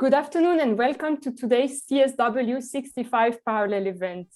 Good afternoon and welcome to today's CSW65 Parallel event.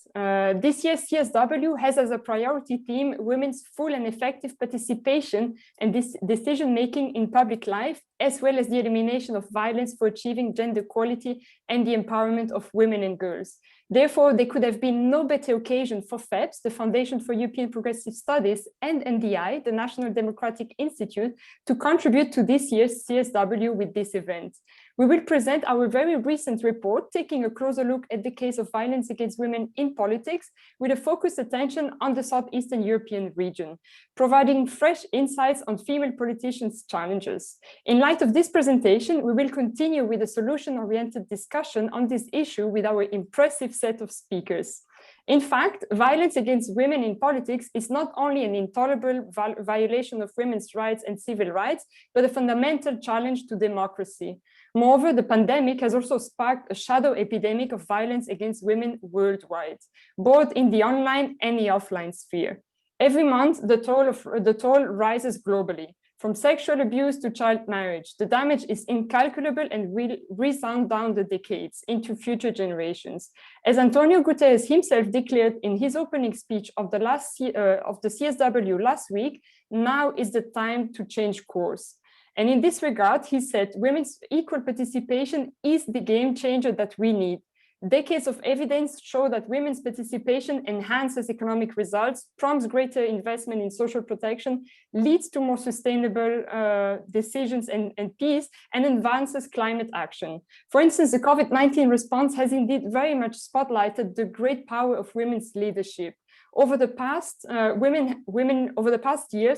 This year's CSW has as a priority theme women's full and effective participation and decision-making in public life, as well as the elimination of violence for achieving gender equality and the empowerment of women and girls. Therefore, there could have been no better occasion for FEPS, the Foundation for European Progressive Studies, and NDI, the National Democratic Institute, to contribute to this year's CSW with this event. We will present our very recent report, taking a closer look at the case of violence against women in politics, with a focused attention on the Southeastern European region, providing fresh insights on female politicians' challenges. In light of this presentation, we will continue with a solution-oriented discussion on this issue with our impressive set of speakers. In fact, violence against women in politics is not only an intolerable violation of women's rights and civil rights, but a fundamental challenge to democracy. Moreover, the pandemic has also sparked a shadow epidemic of violence against women worldwide, both in the online and the offline sphere. Every month, the toll rises globally. From sexual abuse to child marriage, the damage is incalculable and will resound down the decades into future generations. As Antonio Guterres himself declared in his opening speech of the CSW last week, now is the time to change course. And in this regard, he said, women's equal participation is the game changer that we need. Decades of evidence show that women's participation enhances economic results, prompts greater investment in social protection, leads to more sustainable decisions and peace, and advances climate action. For instance, the COVID-19 response has indeed very much spotlighted the great power of women's leadership. Over the past year,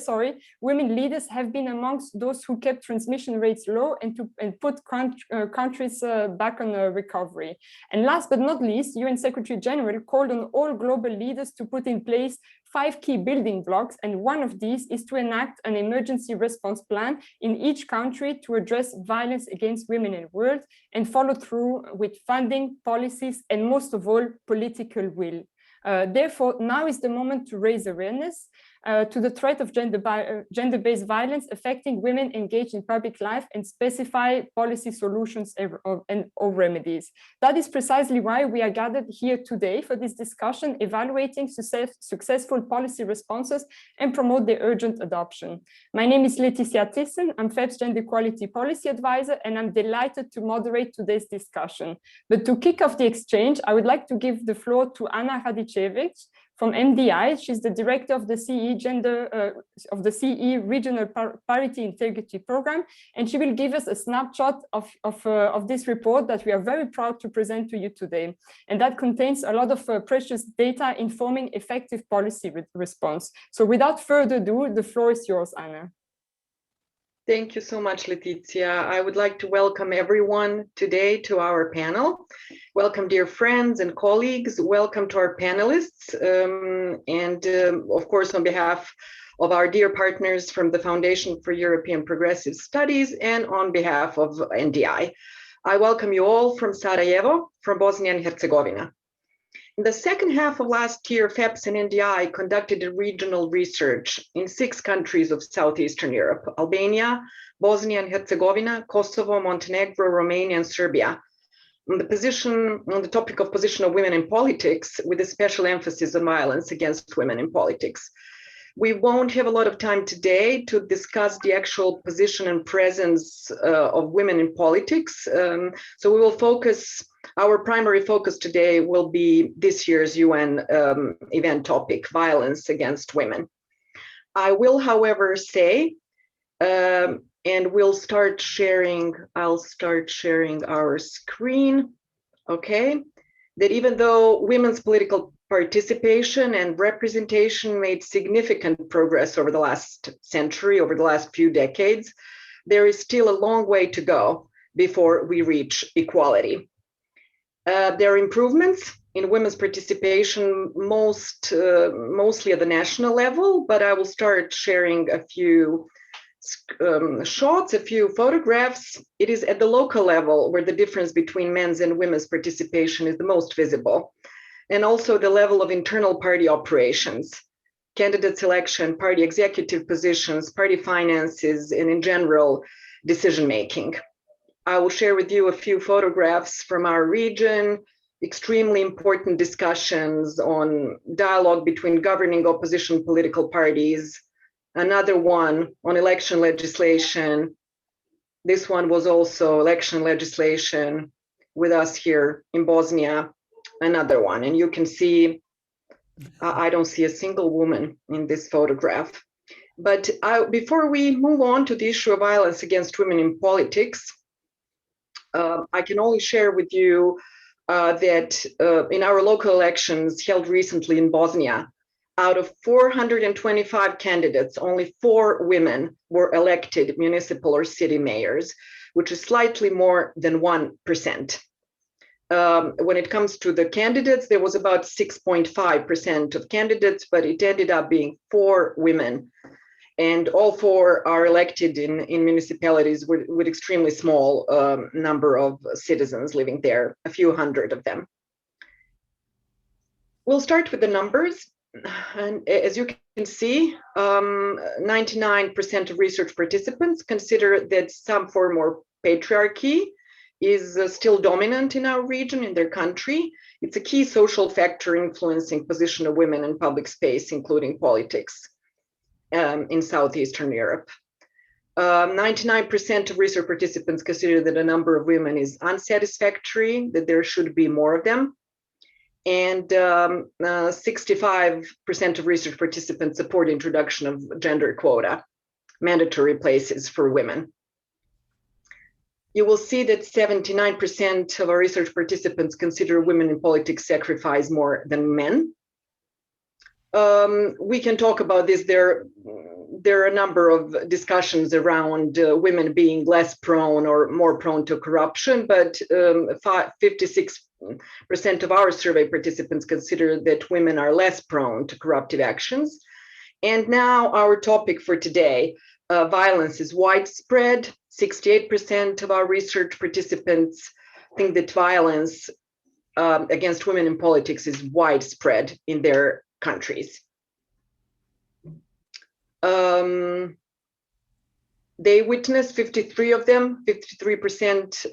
women leaders have been amongst those who kept transmission rates low and put countries back on recovery. And last but not least, UN Secretary General called on all global leaders to put in place 5 key building blocks, and one of these is to enact an emergency response plan in each country to address violence against women in the world and follow through with funding, policies, and most of all, political will. Therefore, now is the moment to raise awareness to the threat of gender-based violence affecting women engaged in public life and specify policy solutions or remedies. That is precisely why we are gathered here today for this discussion, evaluating successful policy responses and promote their urgent adoption. My name is Leticia Thyssen. I'm FEPS Gender Equality Policy Advisor, and I'm delighted to moderate today's discussion. But to kick off the exchange, I would like to give the floor to Anna Radicevic from NDI. She's the director of the CE Regional Parity Integrity Program, and she will give us a snapshot of this report that we are very proud to present to you today. And that contains a lot of precious data informing effective policy response. So without further ado, the floor is yours, Anna. Thank you so much, Leticia. I would like to welcome everyone today to our panel. Welcome, dear friends and colleagues. Welcome to our panelists. Of course, on behalf of our dear partners from the Foundation for European Progressive Studies and on behalf of NDI. I welcome you all from Sarajevo, from Bosnia and Herzegovina. In the second half of last year, FEPS and NDI conducted a regional research in 6 countries of Southeastern Europe: Albania, Bosnia and Herzegovina, Kosovo, Montenegro, Romania, and Serbia, on the topic of position of women in politics, with a special emphasis on violence against women in politics. We won't have a lot of time today to discuss the actual position and presence of women in politics. So we will our primary focus today will be this year's UN event topic, violence against women. I will, however, say, and I'll start sharing our screen, okay, that even though women's political participation and representation made significant progress over the last century, over the last few decades, there is still a long way to go before we reach equality. There are improvements in women's participation, mostly at the national level, but I will start sharing a few shots, a few photographs. It is at the local level where the difference between men's and women's participation is the most visible, and also the level of internal party operations, candidate selection, party executive positions, party finances, and in general, decision-making. I will share with you a few photographs from our region, extremely important discussions on dialogue between governing opposition political parties, another one on election legislation. This one was also election legislation with us here in Bosnia, another one. And you can see, I don't see a single woman in this photograph. But before we move on to the issue of violence against women in politics, I can only share with you that in our local elections held recently in Bosnia, out of 425 candidates, only 4 women were elected municipal or city mayors, which is slightly more than 1%. When it comes to the candidates, there was about 6.5% of candidates, but it ended up being 4 women. And all 4 are elected in municipalities with extremely small number of citizens living there, a few hundred of them. We'll start with the numbers. And as you can see, 99% of research participants consider that some form of patriarchy is still dominant in our region, in their country. It's a key social factor influencing position of women in public space, including politics. In Southeastern Europe. 99% of research participants consider that a number of women is unsatisfactory, that there should be more of them. And 65% of research participants support introduction of gender quota, mandatory places for women. You will see that 79% of our research participants consider women in politics sacrifice more than men. We can talk about this. There are a number of discussions around women being less prone or more prone to corruption, but 56% of our survey participants consider that women are less prone to corruptive actions. And now our topic for today, violence is widespread. 68% of our research participants think that violence against women in politics is widespread in their countries. They witnessed, 53 of them, 53%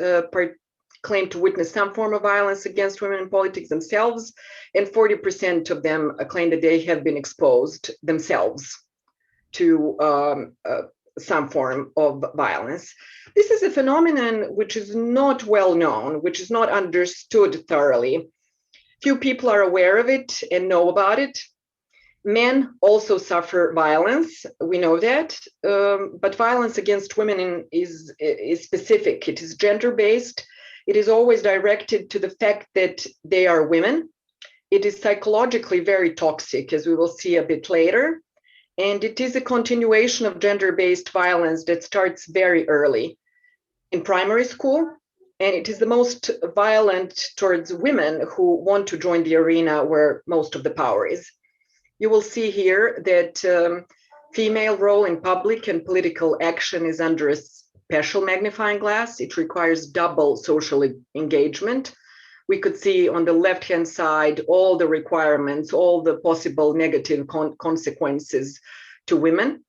claim to witness some form of violence against women in politics themselves, and 40% of them claim that they have been exposed themselves to some form of violence. This is a phenomenon which is not well known, which is not understood thoroughly. Few people are aware of it and know about it. Men also suffer violence, we know that, but violence against women is specific. It is gender-based. It is always directed to the fact that they are women. It is psychologically very toxic, as we will see a bit later. And it is a continuation of gender-based violence that starts very early in primary school. And it is the most violent towards women who want to join the arena where most of the power is. You will see here that female role in public and political action is under a special magnifying glass. It requires double social engagement. We could see on the left-hand side all the requirements, all the possible negative consequences to women.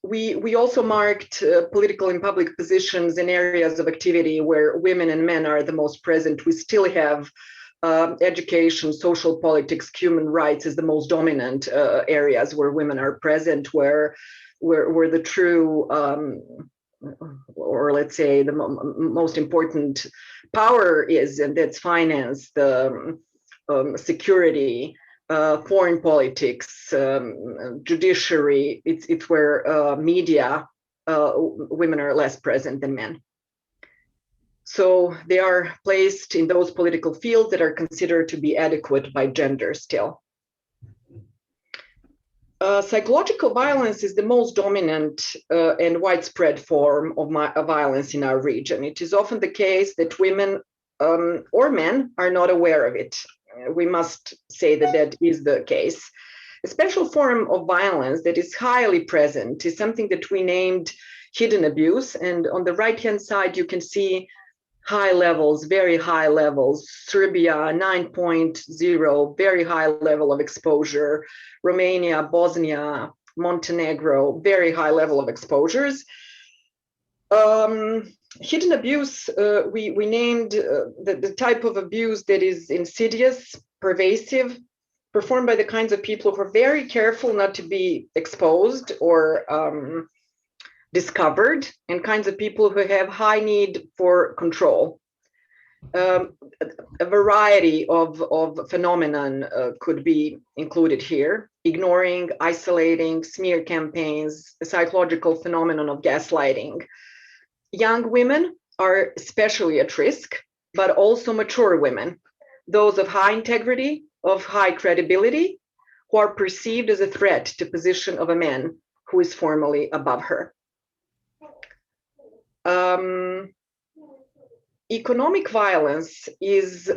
We also marked political and public positions in areas of activity where women and men are the most present. We still have education, social politics, human rights as the most dominant areas where women are present, where the true, or let's say the most important power is, and that's finance, the security, foreign politics, judiciary. It's where media, women are less present than men. So they are placed in those political fields that are considered to be adequate by gender still. Psychological violence is the most dominant and widespread form of violence in our region. It is often the case that women or men are not aware of it. We must say that that is the case. A special form of violence that is highly present is something that we named hidden abuse. And on the right-hand side, you can see high levels, very high levels. Serbia, 9.0, very high level of exposure. Romania, Bosnia, Montenegro, very high level of exposures. Hidden abuse, we named the type of abuse that is insidious, pervasive, performed by the kinds of people who are very careful not to be exposed or discovered, and kinds of people who have high need for control. A variety of phenomenon could be included here: ignoring, isolating, smear campaigns, the psychological phenomenon of gaslighting. Young women are especially at risk, but also mature women, those of high integrity, of high credibility, who are perceived as a threat to the position of a man who is formally above her. Economic violence is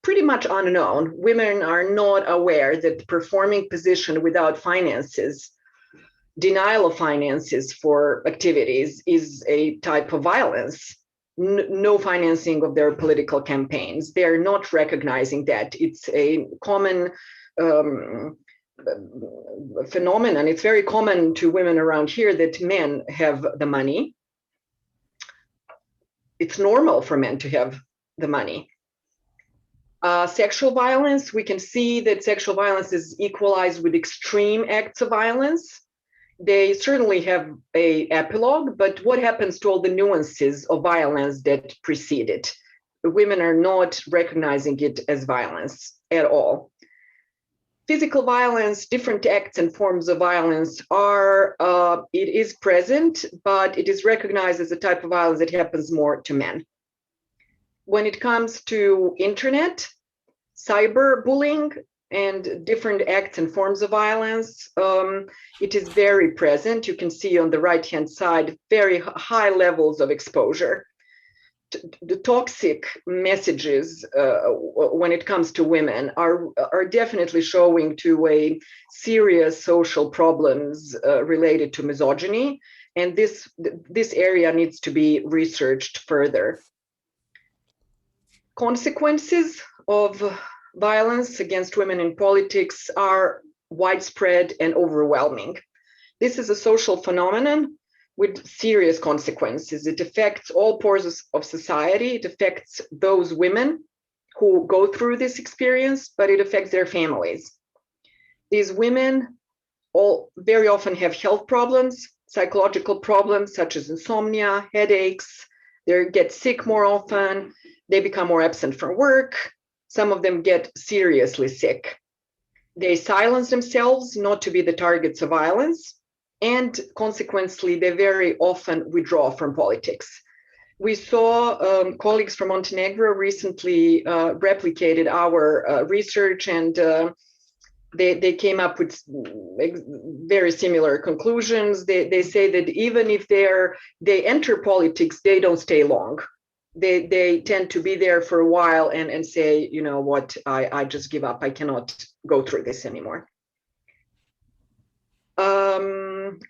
pretty much unknown. Women are not aware that performing position without finances, denial of finances for activities, is a type of violence. No financing of their political campaigns. They're not recognizing that. It's a common phenomenon. It's very common to women around here that men have the money. It's normal for men to have the money. Sexual violence, we can see that sexual violence is equalized with extreme acts of violence. They certainly have an epilogue, but what happens to all the nuances of violence that precede it? Women are not recognizing it as violence at all. Physical violence, different acts and forms of violence it is present, but it is recognized as a type of violence that happens more to men. When it comes to internet, cyberbullying, and different acts and forms of violence, it is very present. You can see on the right-hand side, very high levels of exposure. The toxic messages when it comes to women are definitely showing to a serious social problems related to misogyny, and this area needs to be researched further. Consequences of violence against women in politics are widespread and overwhelming. This is a social phenomenon with serious consequences. It affects all pores of society. It affects those women who go through this experience, but it affects their families. These women all very often have health problems, psychological problems such as insomnia, headaches. They get sick more often. They become more absent from work. Some of them get seriously sick. They silence themselves not to be the targets of violence, and consequently, they very often withdraw from politics. We saw colleagues from Montenegro recently replicated our research, and they came up with very similar conclusions. They say that even if they enter politics, they don't stay long. They tend to be there for a while and say, you know what, I just give up. I cannot go through this anymore.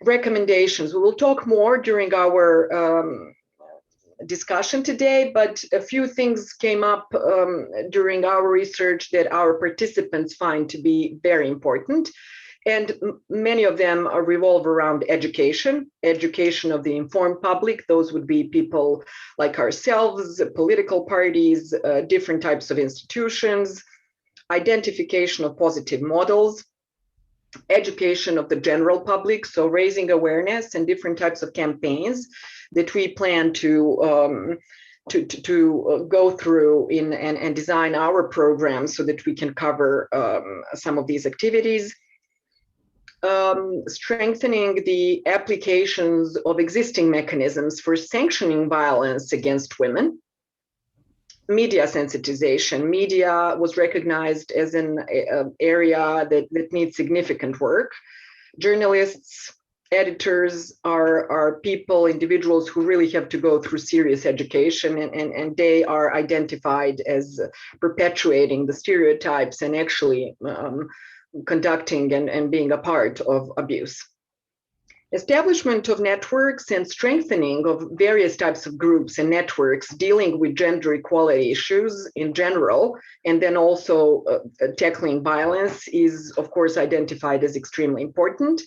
Recommendations. We will talk more during our discussion today, but a few things came up during our research that our participants find to be very important. And many of them revolve around education of the informed public. Those would be people like ourselves, political parties, different types of institutions, identification of positive models, education of the general public, so raising awareness and different types of campaigns that we plan to go through and design our program so that we can cover some of these activities. Strengthening the applications of existing mechanisms for sanctioning violence against women. Media sensitization. Media was recognized as an area that needs significant work. Journalists, editors are people, individuals who really have to go through serious education, and they are identified as perpetuating the stereotypes and actually conducting and being a part of abuse. Establishment of networks and strengthening of various types of groups and networks dealing with gender equality issues in general, and then also tackling violence is, of course, identified as extremely important.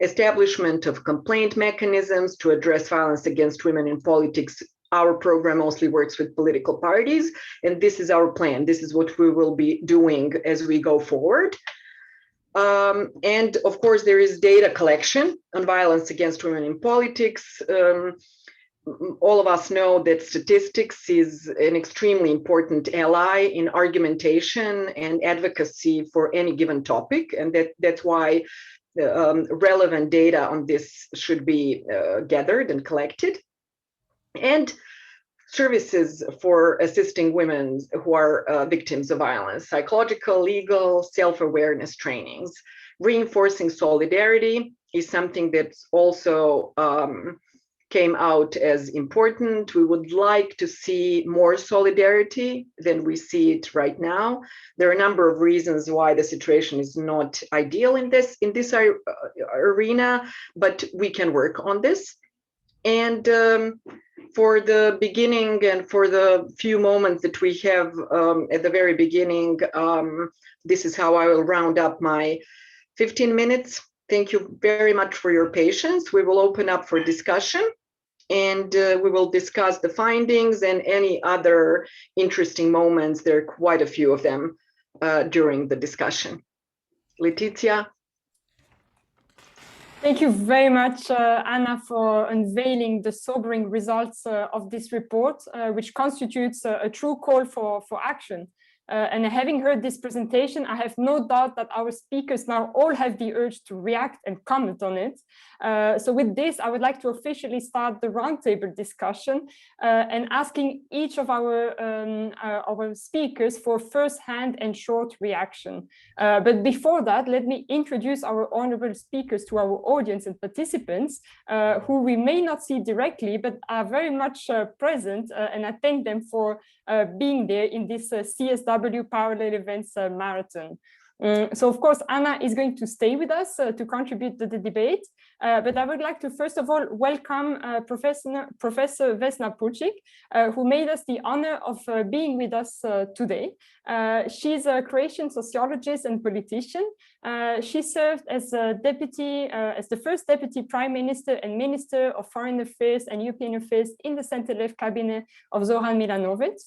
establishment of complaint mechanisms to address violence against women in politics. Our program mostly works with political parties, and this is our plan. This is what we will be doing as we go forward. And of course, there is data collection on violence against women in politics. All of us know that statistics is an extremely important ally in argumentation and advocacy for any given topic, and that's why relevant data on this should be gathered and collected. And services for assisting women who are victims of violence, psychological, legal, self-awareness trainings. Reinforcing solidarity is something that's also came out as important. We would like to see more solidarity than we see it right now. There are a number of reasons why the situation is not ideal in this arena, but we can work on this. And for the beginning and for the few moments that we have at the very beginning, this is how I will round up my 15 minutes. Thank you very much for your patience. We will open up for discussion, and we will discuss the findings and any other interesting moments. There are quite a few of them during the discussion. Letizia. Thank you very much, Anna, for unveiling the sobering results of this report, which constitutes a true call for action. And having heard this presentation, I have no doubt that our speakers now all have the urge to react and comment on it. So with this, I would like to officially start the roundtable discussion and asking each of our speakers for first-hand and short reaction. But before that, let me introduce our honorable speakers to our audience and participants, who we may not see directly, but are very much present, and I thank them for being there in this CSW Parallel Events Marathon. So of course, Anna is going to stay with us to contribute to the debate, but I would like to first of all welcome Professor Vesna Pucic, who made us the honor of being with us today. She's a Croatian sociologist and politician. She served as the first Deputy Prime Minister and Minister of Foreign Affairs and European Affairs in the center-left cabinet of Zoran Milanovic.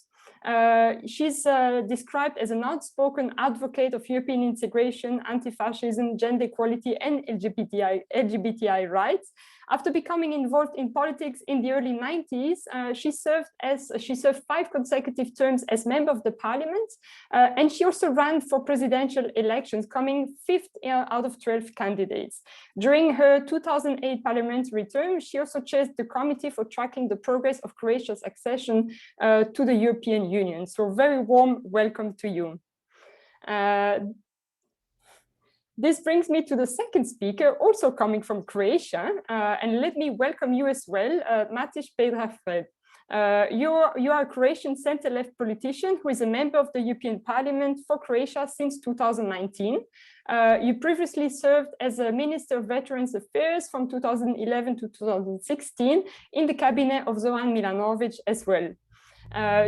She's described as an outspoken advocate of European integration, anti-fascism, gender equality, and LGBTI rights. After becoming involved in politics in the early 90s, she served 5 consecutive terms as member of the parliament, and she also ran for presidential elections, coming 5th out of 12 candidates. During her 2008 parliamentary term, she also chaired the committee for tracking the progress of Croatia's accession to the European Union. So very warm welcome to you. This brings me to the second speaker, also coming from Croatia, and let me welcome you as well, Matiš Pedrafred. You are a Croatian center-left politician who is a member of the European Parliament for Croatia since 2019. You previously served as a Minister of Veterans Affairs from 2011 to 2016 in the cabinet of Zoran Milanovic as well.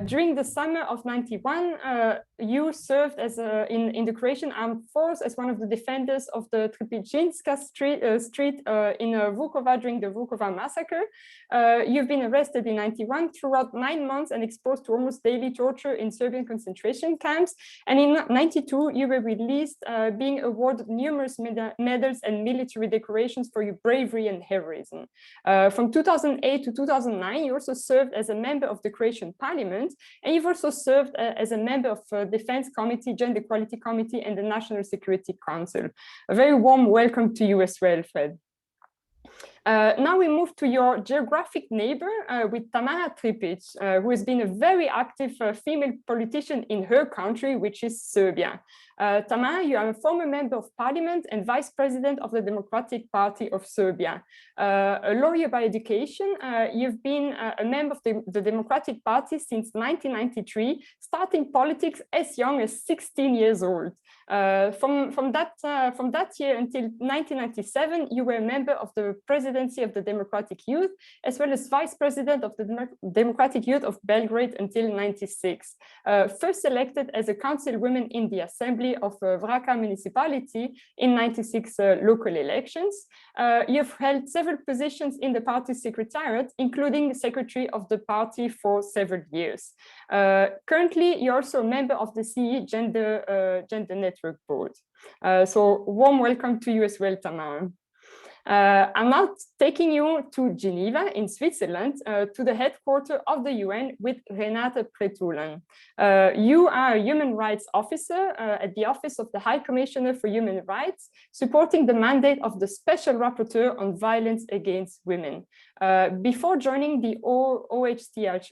During the summer of '91, you served as in the Croatian Armed Force as one of the defenders of the Trpinjinska street in Vukovar during the Vukovar massacre. You've been arrested in '91 throughout 9 months and exposed to almost daily torture in Serbian concentration camps. And in '92, you were released, being awarded numerous medals and military decorations for your bravery and heroism. From 2008 to 2009, you also served as a member of the Croatian Parliament, and you've also served as a member of Defense Committee, Gender Equality Committee, and the National Security Council. A very warm welcome to you as well, Fred. Now we move to your geographic neighbor with Tamara Tripic, who has been a very active female politician in her country, which is Serbia. Tamara, you are a former member of parliament and vice president of the Democratic Party of Serbia. A lawyer by education, you've been a member of the Democratic Party since 1993, starting politics as young as 16 years old. From that year until 1997, you were a member of the presidency of the Democratic Youth, as well as vice president of the Democratic Youth of Belgrade until 96. First elected as a councilwoman in the Assembly of Vračar municipality in 96 local elections. You've held several positions in the party secretariat, including secretary of the party for several years. Currently, you're also a member of the CE Gender Network Board. So warm welcome to you as well, Tamara. I'm now taking you to Geneva in Switzerland, to the headquarters of the UN with Renate Pretulan. You are a human rights officer at the Office of the High Commissioner for Human Rights, supporting the mandate of the Special Rapporteur on Violence Against Women. Before joining the OHCHR,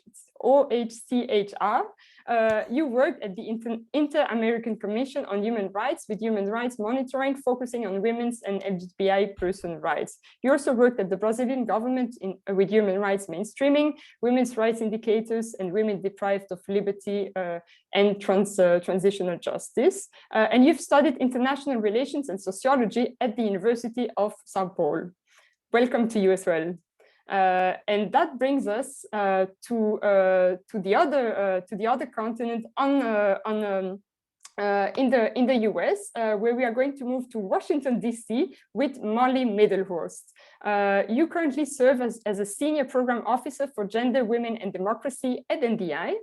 you worked at the Inter-American Commission on Human Rights with human rights monitoring, focusing on women's and LGBTI person rights. You also worked at the Brazilian government with human rights mainstreaming, women's rights indicators, and women deprived of liberty and transitional justice. And you've studied international relations and sociology at the University of Sao Paulo. Welcome to you as well. And that brings us to the other continent in the US, where we are going to move to Washington, D.C. with Molly Middlehurst. You currently serve as a senior program officer for gender, women, and democracy at NDI.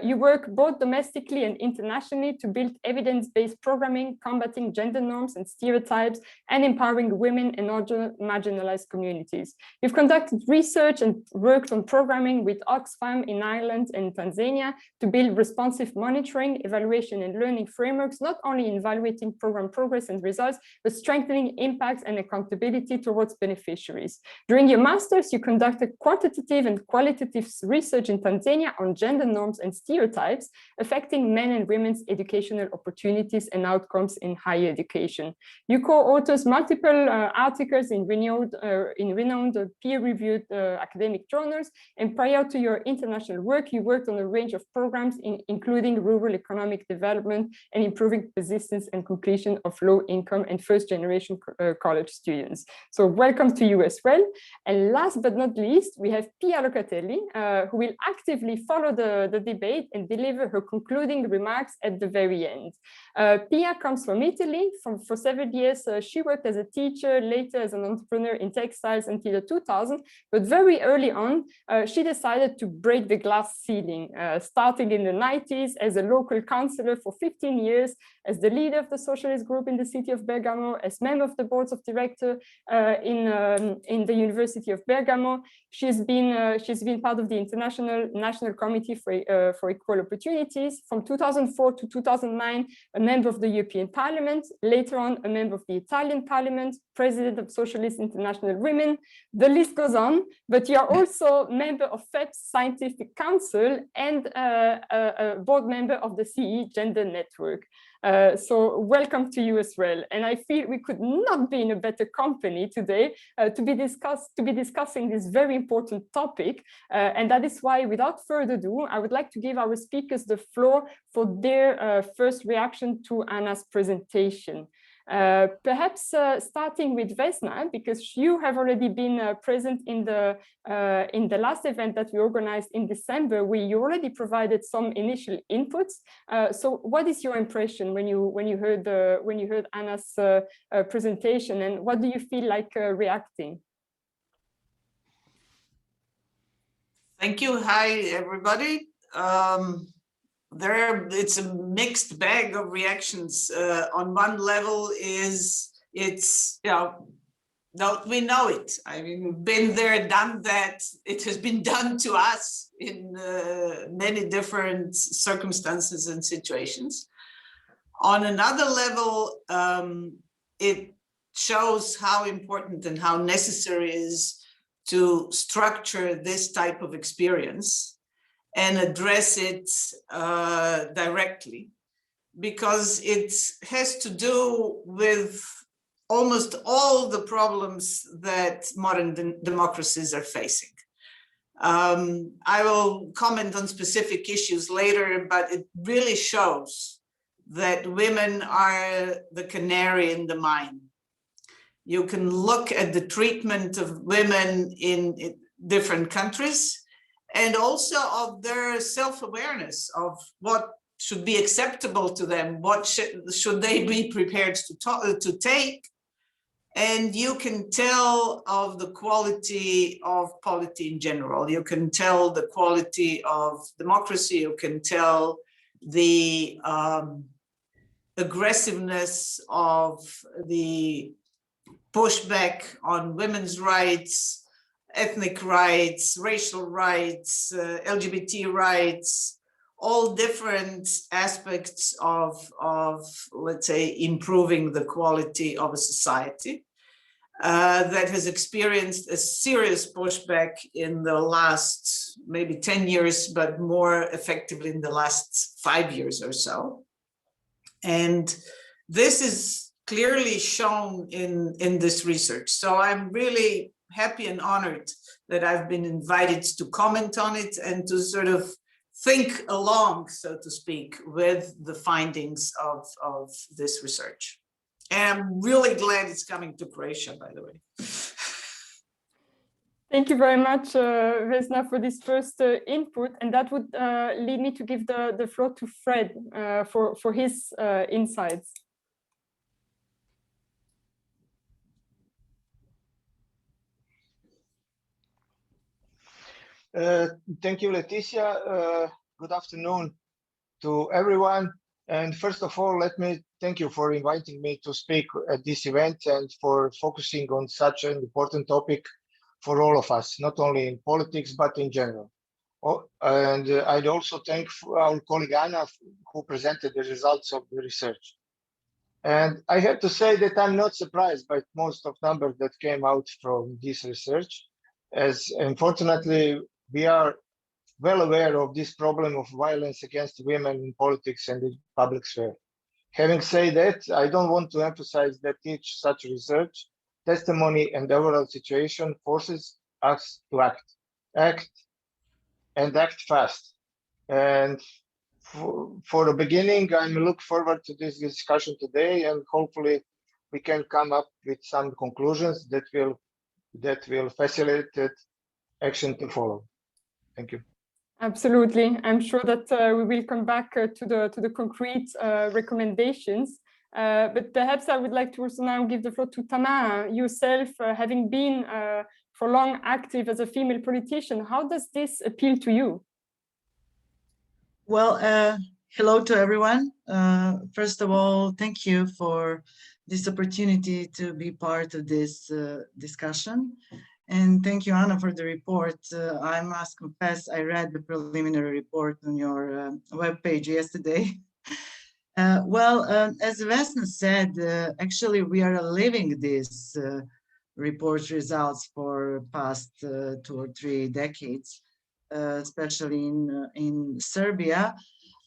You work both domestically and internationally to build evidence-based programming, combating gender norms and stereotypes, and empowering women and other marginalized communities. You've conducted research and worked on programming with Oxfam in Ireland and Tanzania to build responsive monitoring, evaluation, and learning frameworks, not only in evaluating program progress and results, but strengthening impacts and accountability towards beneficiaries. During your master's, you conducted quantitative and qualitative research in Tanzania on gender norms and stereotypes affecting men and women's educational opportunities and outcomes in higher education. You co-authors multiple articles in renowned peer-reviewed academic journals, and prior to your international work, you worked on a range of programs including rural economic development and improving persistence and completion of low-income and first-generation college students. So welcome to you as well. And last but not least, we have Pia Locatelli, who will actively follow the debate and deliver her concluding remarks at the very end. Pia comes from Italy. For several years, she worked as a teacher, later as an entrepreneur in textiles until the 2000s. But very early on, she decided to break the glass ceiling, starting in the 90s as a local councillor for 15 years, as the leader of the socialist group in the city of Bergamo, as member of the boards of directors in the University of Bergamo. She's been part of the National Committee for Equal Opportunities from 2004 to 2009, a member of the European Parliament, later on a member of the Italian Parliament, president of Socialist International Women. The list goes on, but you are also member of FEP's Scientific Council and a board member of the CE Gender Network. So welcome to you as well. And I feel we could not be in a better company today to be discussing this very important topic. And that is why, without further ado, I would like to give our speakers the floor for their first reaction to Anna's presentation. Perhaps starting with Vesna, because you have already been present in the last event that we organized in December, where you already provided some initial inputs. So, what is your impression when you heard Anna's presentation, and what do you feel like reacting? Thank you. Hi, everybody. It's a mixed bag of reactions. On one level we know it. I mean, we've been there, done that. It has been done to us in many different circumstances and situations. On another level, it shows how important and how necessary it is to structure this type of experience and address it directly, because it has to do with almost all the problems that modern democracies are facing. I will comment on specific issues later, but it really shows that women are the canary in the mine. You can look at the treatment of women in different countries and also of their self-awareness of what should be acceptable to them, what should they be prepared to take. And you can tell of the quality of polity in general. You can tell the quality of democracy. You can tell the aggressiveness of the pushback on women's rights, ethnic rights, racial rights, LGBT rights, all different aspects of, let's say, improving the quality of a society that has experienced a serious pushback in the last maybe 10 years, but more effectively in the last 5 years or so. And this is clearly shown in this research. So I'm really happy and honored that I've been invited to comment on it and to sort of think along, so to speak, with the findings of this research. And I'm really glad it's coming to Croatia, by the way. Thank you very much, Vesna, for this first input. And that would lead me to give the floor to Fred for his insights. Thank you, Leticia. Good afternoon to everyone. And first of all, let me thank you for inviting me to speak at this event and for focusing on such an important topic for all of us, not only in politics, but in general. And I'd also thank our colleague Anna, who presented the results of the research. And I have to say that I'm not surprised by most of numbers that came out from this research, as unfortunately, we are well aware of this problem of violence against women in politics and the public sphere. Having said that, I don't want to emphasize that each such research, testimony, and overall situation forces us to act fast. And for the beginning, I look forward to this discussion today, and hopefully we can come up with some conclusions that will facilitate action to follow. Thank you. Absolutely. I'm sure that we will come back to the concrete recommendations. But perhaps I would like to also now give the floor to Tamara, yourself, having been for long active as a female politician. How does this appeal to you? Well, hello to everyone. First of all, thank you for this opportunity to be part of this discussion. And thank you, Anna, for the report. I must confess, I read the preliminary report on your webpage yesterday. As Vesna said, actually, we are living these report results for past 2 or 3 decades, especially in Serbia.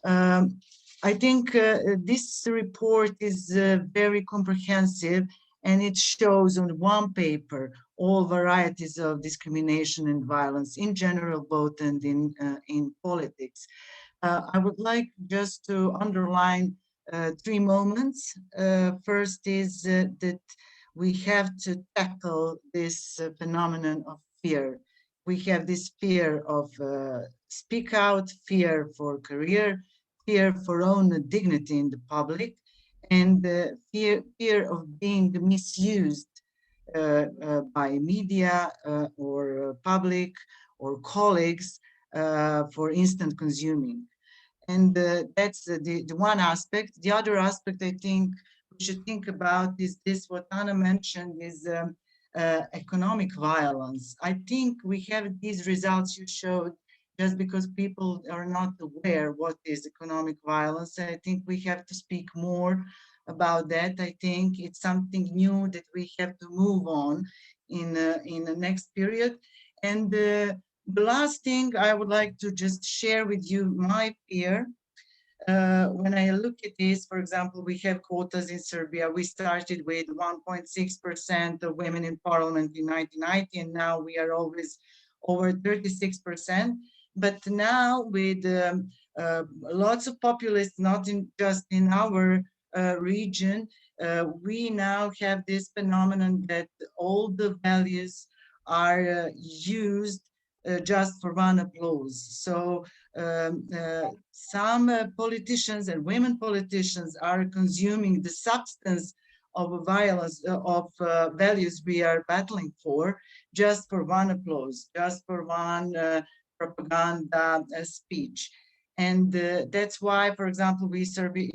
I think this report is very comprehensive, and it shows on one paper all varieties of discrimination and violence in general, both and in politics. I would like just to underline 3 moments. First is that we have to tackle this phenomenon of fear. We have this fear of speak out, fear for career, fear for own dignity in the public, and fear of being misused by media or public or colleagues for instant consuming. And that's the one aspect. The other aspect I think we should think about is this, what Anna mentioned, is economic violence. I think we have these results you showed just because people are not aware what is economic violence. I think we have to speak more about that. I think it's something new that we have to move on in the next period. And the last thing I would like to just share with you my fear. When I look at this, for example, we have quotas in Serbia. We started with 1.6% of women in parliament in 1990, and now we are always over 36%. But now with lots of populists, not just in our region. We now have this phenomenon that all the values are used just for one applause. So some politicians and women politicians are consuming the substance of violence, of values we are battling for, just for one applause, just for one propaganda speech. And that's why, for example, in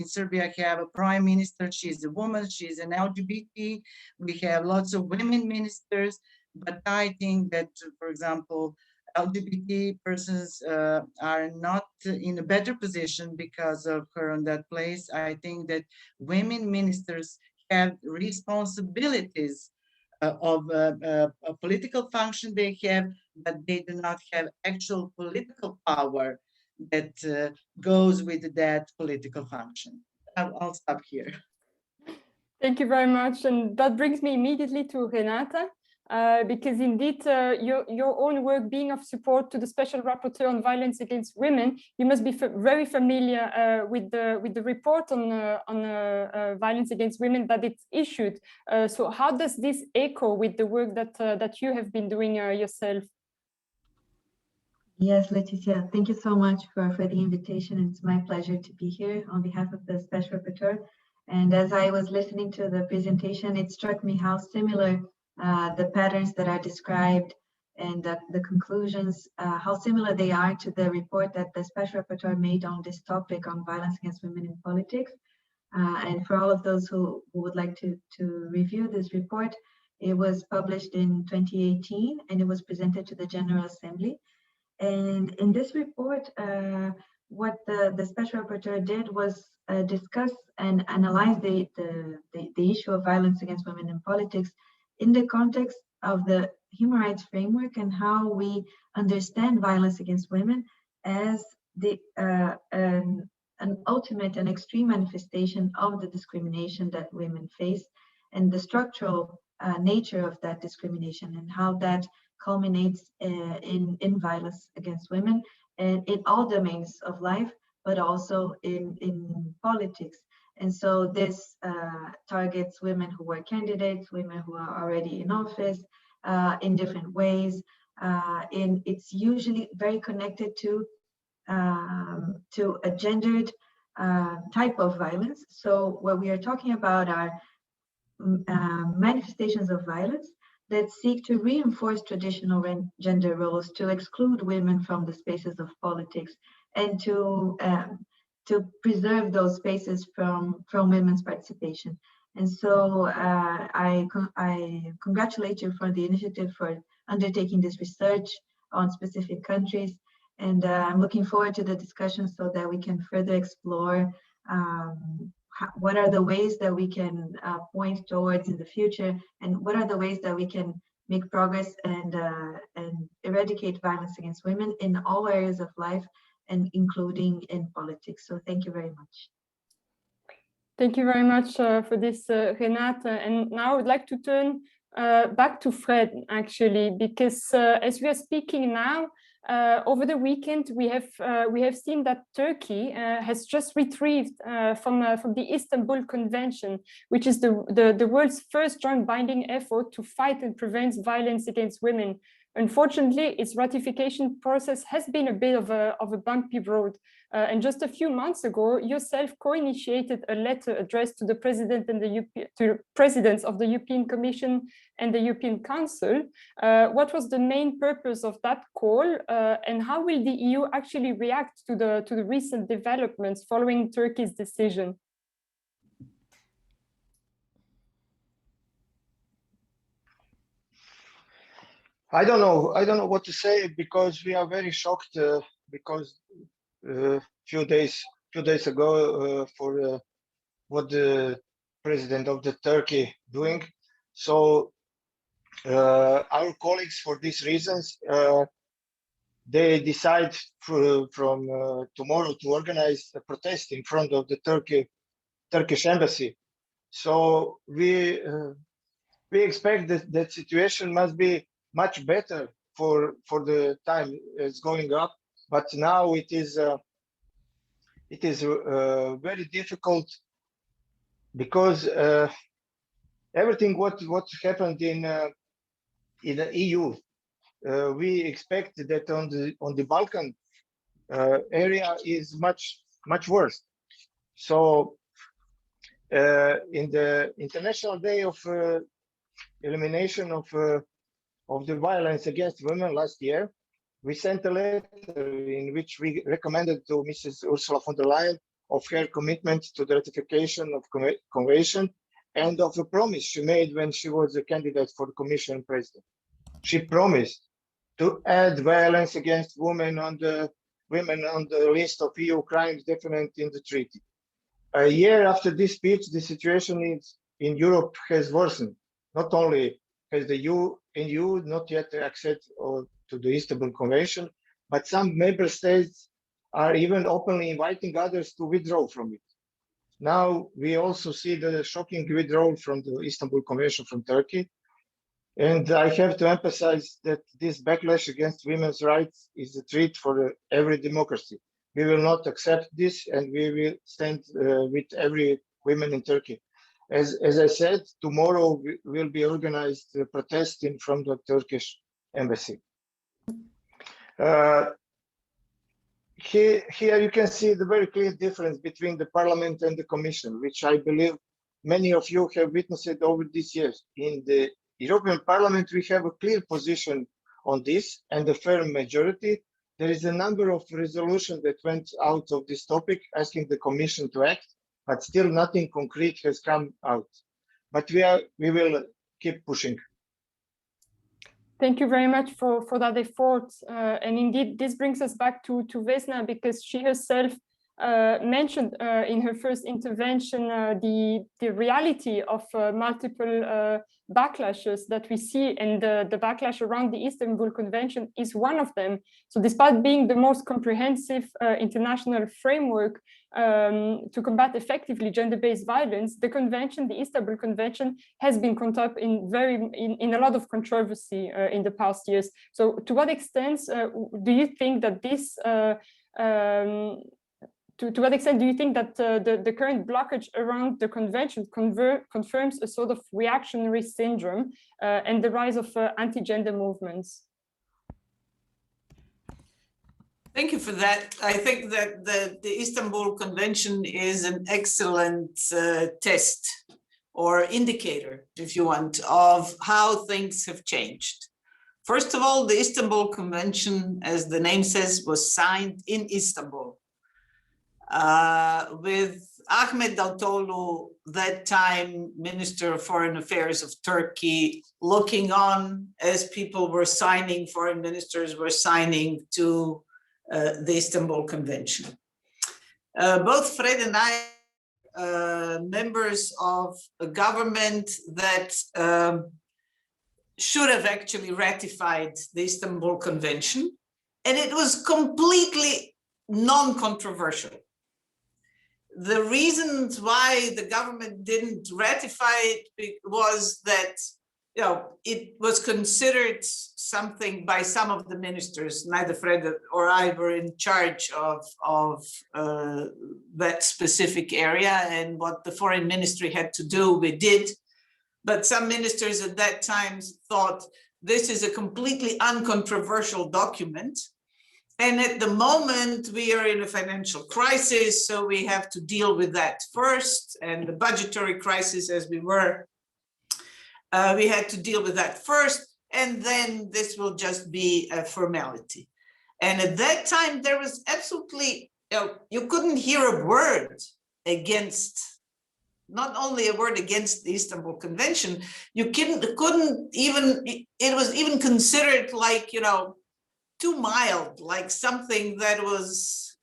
Serbia have a prime minister. She's a woman, she's an LGBT. We have lots of women ministers, but I think that, for example, LGBT persons are not in a better position because of her on that place. I think that women ministers have responsibilities of a political function they have, but they do not have actual political power that goes with that political function. I'll stop here. Thank you very much. And that brings me immediately to Renata, because indeed your own work being of support to the Special Rapporteur on Violence Against Women, you must be very familiar with the report on violence against women that it's issued. So how does this echo with the work that you have been doing yourself? Yes, Leticia, thank you so much for the invitation. It's my pleasure to be here on behalf of the Special Rapporteur. And as I was listening to the presentation, it struck me how similar the patterns that are described and the conclusions, how similar they are to the report that the Special Rapporteur made on this topic on violence against women in politics. And for all of those who would like to review this report, it was published in 2018 and it was presented to the General Assembly. And in this report, what the Special Rapporteur did was discuss and analyze the issue of violence against women in politics in the context of the human rights framework and how we understand violence against women as an ultimate and extreme manifestation of the discrimination that women face and the structural nature of that discrimination and how that culminates in violence against women and in all domains of life, but also in politics. And so this targets women who are candidates, women who are already in office in different ways. And it's usually very connected to a gendered type of violence. So what we are talking about are manifestations of violence that seek to reinforce traditional gender roles, to exclude women from the spaces of politics, and to preserve those spaces from women's participation. And so I congratulate you for the initiative for undertaking this research on specific countries. And I'm looking forward to the discussion so that we can further explore what are the ways that we can point towards in the future, and what are the ways that we can make progress and eradicate violence against women in all areas of life, and including in politics. So thank you very much. Thank you very much for this, Renata. And now I would like to turn back to Fred, actually, because as we are speaking now, over the weekend, we have seen that Turkey has just retrieved from the Istanbul Convention, which is the world's first joint binding effort to fight and prevent violence against women. Unfortunately, its ratification process has been a bit of a bumpy road. And just a few months ago, yourself co-initiated a letter addressed to the President and to presidents of the European Commission and the European Council. What was the main purpose of that call, and how will the EU actually react to the recent developments following Turkey's decision? I don't know what to say, because we are very shocked because few days ago for what the president of the Turkey doing. So our colleagues, for these reasons, they decide from tomorrow to organize a protest in front of the Turkish embassy. So we expect that situation must be much better for the time it's going up, but now it is it is very difficult because everything what happened in the EU, we expect that on the Balkan area is much worse. So in the International Day of Elimination of the Violence Against Women last year, we sent a letter in which we recommended to Mrs. Ursula von der Leyen of her commitment to the ratification of convention and of a promise she made when she was a candidate for the Commission President. She promised to add violence against women on the list of EU crimes defined in the treaty. A year after this speech, the situation in Europe has worsened. Not only has the EU not yet acceded to the Istanbul Convention, but some member states are even openly inviting others to withdraw from it. Now we also see the shocking withdrawal from the Istanbul Convention from Turkey. And I have to emphasize that this backlash against women's rights is a threat for every democracy. We will not accept this, and we will stand with every woman in Turkey. As I said, tomorrow will be organized a protest in front of the Turkish embassy. Here you can see the very clear difference between the Parliament and the Commission, which I believe many of you have witnessed over these years. In the European Parliament, we have a clear position on this and a firm majority. There is a number of resolutions that went out of this topic asking the Commission to act, but still nothing concrete has come out. But we will keep pushing. Thank you very much for that effort. And indeed, this brings us back to Vesna, because she herself mentioned in her first intervention the reality of multiple backlashes that we see, and the backlash around the Istanbul Convention is one of them. So despite being the most comprehensive international framework to combat effectively gender-based violence, the convention, the Istanbul Convention, has been caught up in a lot of controversy in the past years. So to what extent do you think that this to what extent do you think that the current blockage around the convention confirms a sort of reactionary syndrome and the rise of anti-gender movements? Thank you for that. I think that the Istanbul Convention is an excellent test or indicator, if you want, of how things have changed. First of all, the Istanbul Convention, as the name says, was signed in Istanbul. With Ahmet Davutoğlu, that time Minister of Foreign Affairs of Turkey, looking on as people were signing, foreign ministers were signing to the Istanbul Convention. Both Fred and I are members of a government that should have actually ratified the Istanbul Convention, and it was completely non-controversial. The reasons why the government didn't ratify it was that, you know, it was considered something by some of the ministers. Neither Fred or I were in charge of that specific area, and what the foreign ministry had to do, we did. But some ministers at that time thought this is a completely uncontroversial document. And at the moment, we are in a financial crisis, so we have to deal with that first. And the budgetary crisis, as we were, we had to deal with that first. And then this will just be a formality. And at that time, there was absolutely, you couldn't hear a word against, not only a word against the Istanbul Convention, you couldn't even, it was even considered like, you know, too mild, like something that was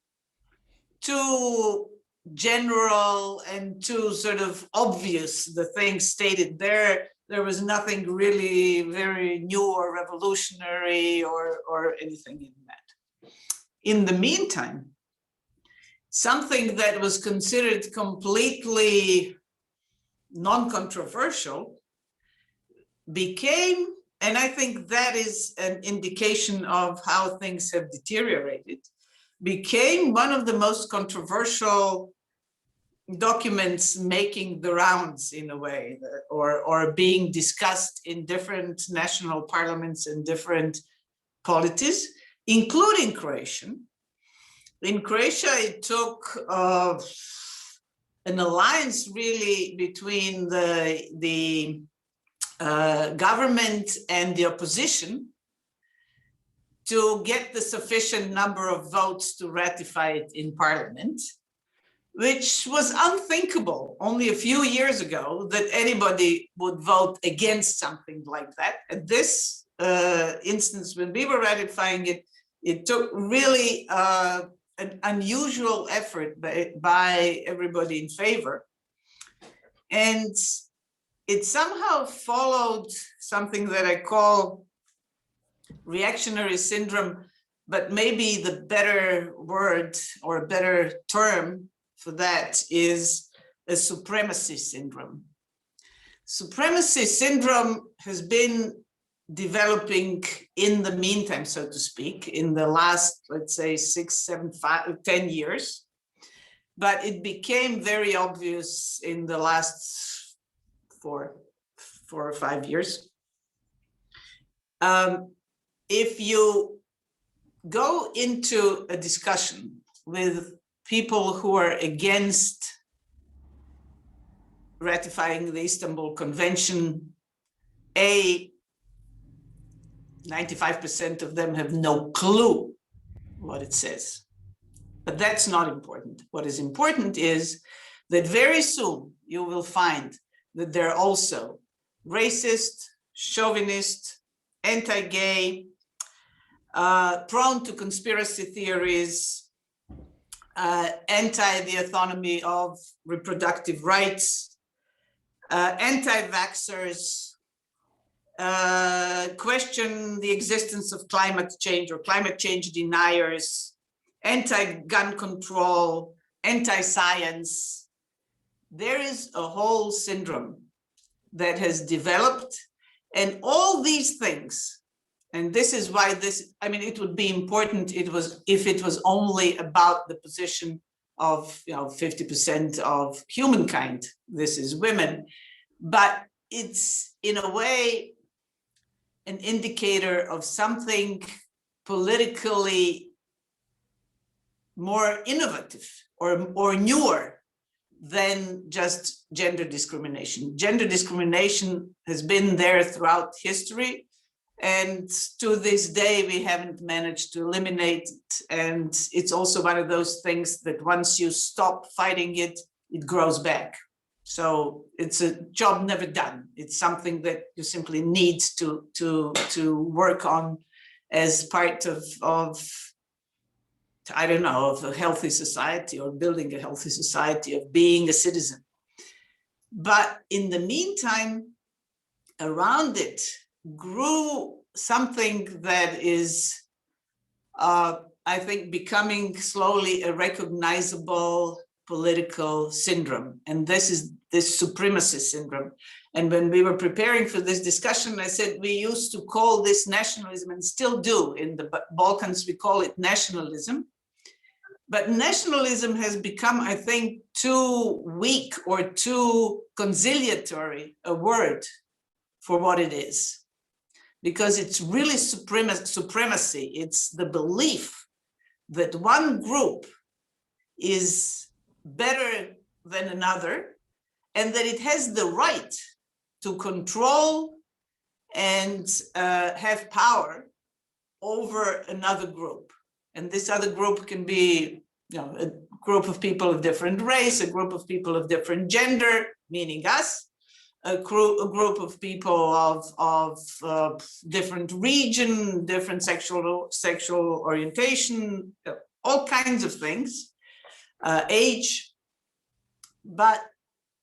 too general and too sort of obvious, the things stated there. There was nothing really very new or revolutionary or anything in that. In the meantime, something that was considered completely non-controversial became, and I think that is an indication of how things have deteriorated, became one of the most controversial documents making the rounds in a way, or being discussed in different national parliaments and different polities, including Croatian. In Croatia, it took an alliance really between the government and the opposition to get the sufficient number of votes to ratify it in parliament, which was unthinkable only a few years ago, that anybody would vote against something like that. At this instance, when we were ratifying it, it took really an unusual effort by everybody in favor. And it somehow followed something that I call reactionary syndrome, but maybe the better word or a better term for that is a supremacy syndrome. Supremacy syndrome has been developing in the meantime, so to speak, in the last, let's say, 6, 7, 5, 10 years. But it became very obvious in the last 4 or 5 years. If you go into a discussion with people who are against ratifying the Istanbul Convention, 95% of them have no clue what it says. But that's not important. What is important is that very soon you will find that they're also racist, chauvinist, anti-gay, prone to conspiracy theories, anti the autonomy of reproductive rights, anti-vaxxers, question the existence of climate change or climate change deniers, anti-gun control, anti-science. There is a whole syndrome that has developed, and all these things, and this is why this, I mean, it would be important if it was only about the position of 50% of humankind, this is women, but it's in a way an indicator of something politically more innovative or newer than just gender discrimination. Gender discrimination has been there throughout history, and to this day we haven't managed to eliminate it. And it's also one of those things that once you stop fighting it, it grows back. So it's a job never done. It's something that you simply need to work on as part of I don't know, of a healthy society or building a healthy society, of being a citizen. But in the meantime, around it grew something that is, I think, becoming slowly a recognizable political syndrome. And this is this supremacy syndrome. And when we were preparing for this discussion, I said we used to call this nationalism, and still do. In the Balkans, we call it nationalism. But nationalism has become, I think, too weak or too conciliatory a word for what it is, because it's really supremacy. It's the belief that one group is better than another, and that it has the right to control and have power over another group. And this other group can be, a group of people of different race, a group of people of different gender, meaning us, a group of people of different region, different sexual orientation, all kinds of things, age. But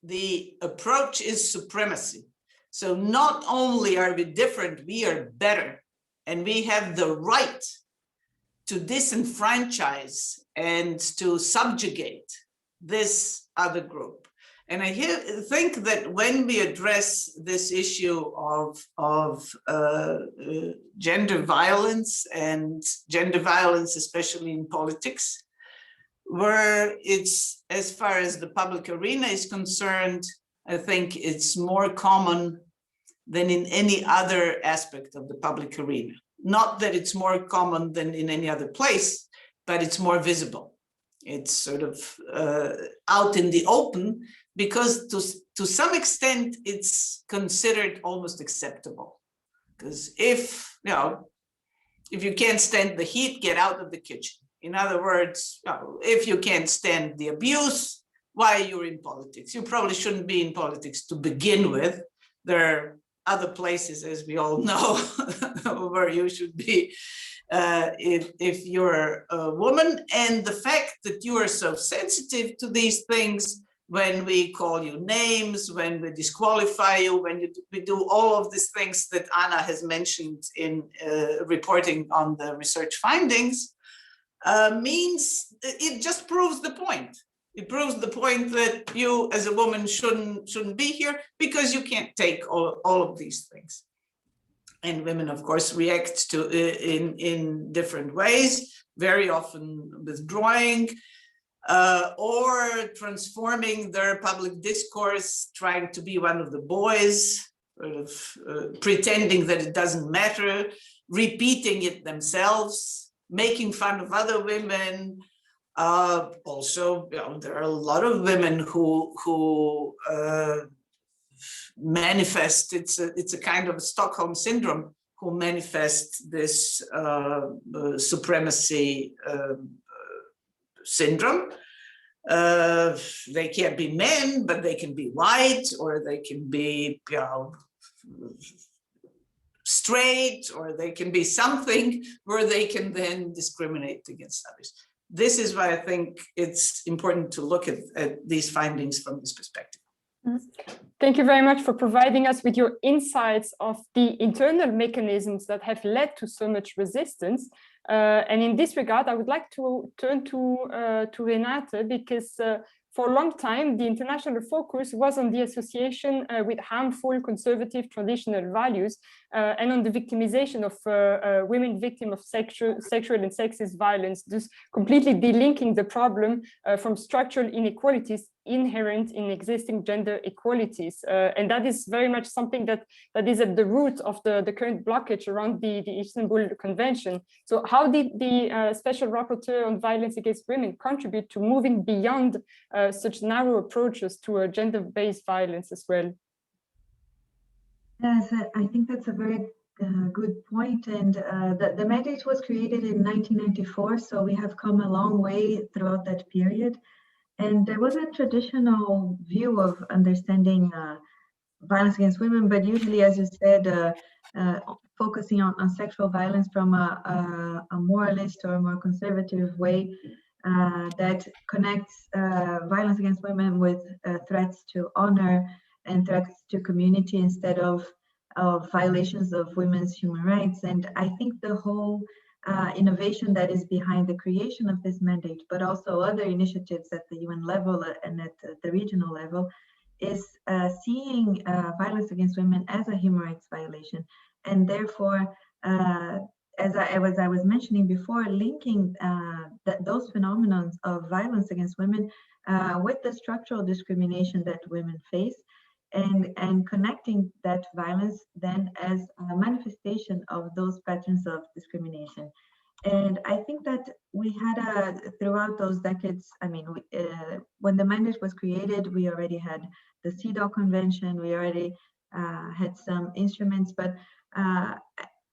the approach is supremacy. So not only are we different, we are better, and we have the right to disenfranchise and to subjugate this other group. And I think that when we address this issue of gender violence, and gender violence especially in politics, where it's, as far as the public arena is concerned, I think it's more common than in any other aspect of the public arena. Not that it's more common than in any other place, but it's more visible. It's sort of out in the open, because to some extent it's considered almost acceptable. Because if you can't stand the heat, get out of the kitchen. In other words, if you can't stand the abuse, why are you in politics? You probably shouldn't be in politics to begin with. There are other places, as we all know, where you should be if you're a woman. And the fact that you are so sensitive to these things, when we call you names, when we disqualify you, when we do all of these things that Anna has mentioned in reporting on the research findings, means it just proves the point. It proves the point that you as a woman shouldn't be here, because you can't take all of these things. And women, of course, react to in different ways, very often withdrawing or transforming their public discourse, trying to be one of the boys, sort of pretending that it doesn't matter, repeating it themselves, making fun of other women. Also, there are a lot of women who manifest, it's a kind of Stockholm syndrome, who manifest this supremacy syndrome. They can't be men, but they can be white, or they can be straight, or they can be something where they can then discriminate against others. This is why I think it's important to look at these findings from this perspective. Thank you very much for providing us with your insights of the internal mechanisms that have led to so much resistance. And in this regard, I would like to turn to Renate, because for a long time, the international focus was on the association with harmful conservative traditional values and on the victimization of women victims of sexual and sexist violence, thus completely delinking the problem from structural inequalities inherent in existing gender equalities. And that is very much something that is at the root of the current blockage around the Istanbul Convention. So how did the Special Rapporteur on Violence Against Women contribute to moving beyond such narrow approaches to gender-based violence as well? Yes, I think that's a very good point. And the mandate was created in 1994, so we have come a long way throughout that period. And there was a traditional view of understanding violence against women, but usually, as you said, focusing on sexual violence from a moralist or a more conservative way that connects violence against women with threats to honor and threats to community instead of violations of women's human rights. And I think the whole innovation that is behind the creation of this mandate, but also other initiatives at the UN level and at the regional level, is seeing violence against women as a human rights violation, and therefore, as I was mentioning before, linking those phenomena of violence against women with the structural discrimination that women face, and connecting that violence then as a manifestation of those patterns of discrimination. And I think that we had throughout those decades, I mean, when the mandate was created, we already had the Cedaw Convention, we already had some instruments, but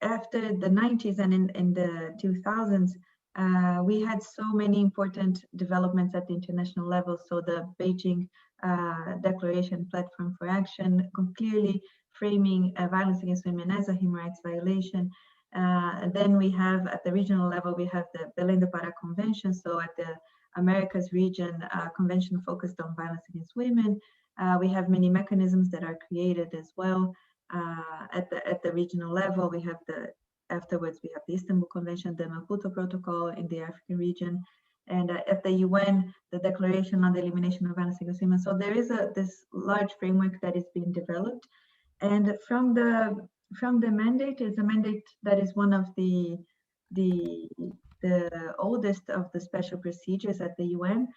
after the 90s and in the 2000s, we had so many important developments at the international level. So the Beijing Declaration Platform for Action, clearly framing violence against women as a human rights violation. Then we have at the regional level, we have the Belém do Pará Convention. So at the Americas region, convention focused on violence against women. We have many mechanisms that are created as well. At the regional level, we have afterwards we have the Istanbul Convention, the Maputo Protocol in the African region. and at the UN, the Declaration on the Elimination of Violence Against Women. So there is this large framework that is being developed, and from the mandate is a mandate that is one of the oldest of the special procedures at the UN,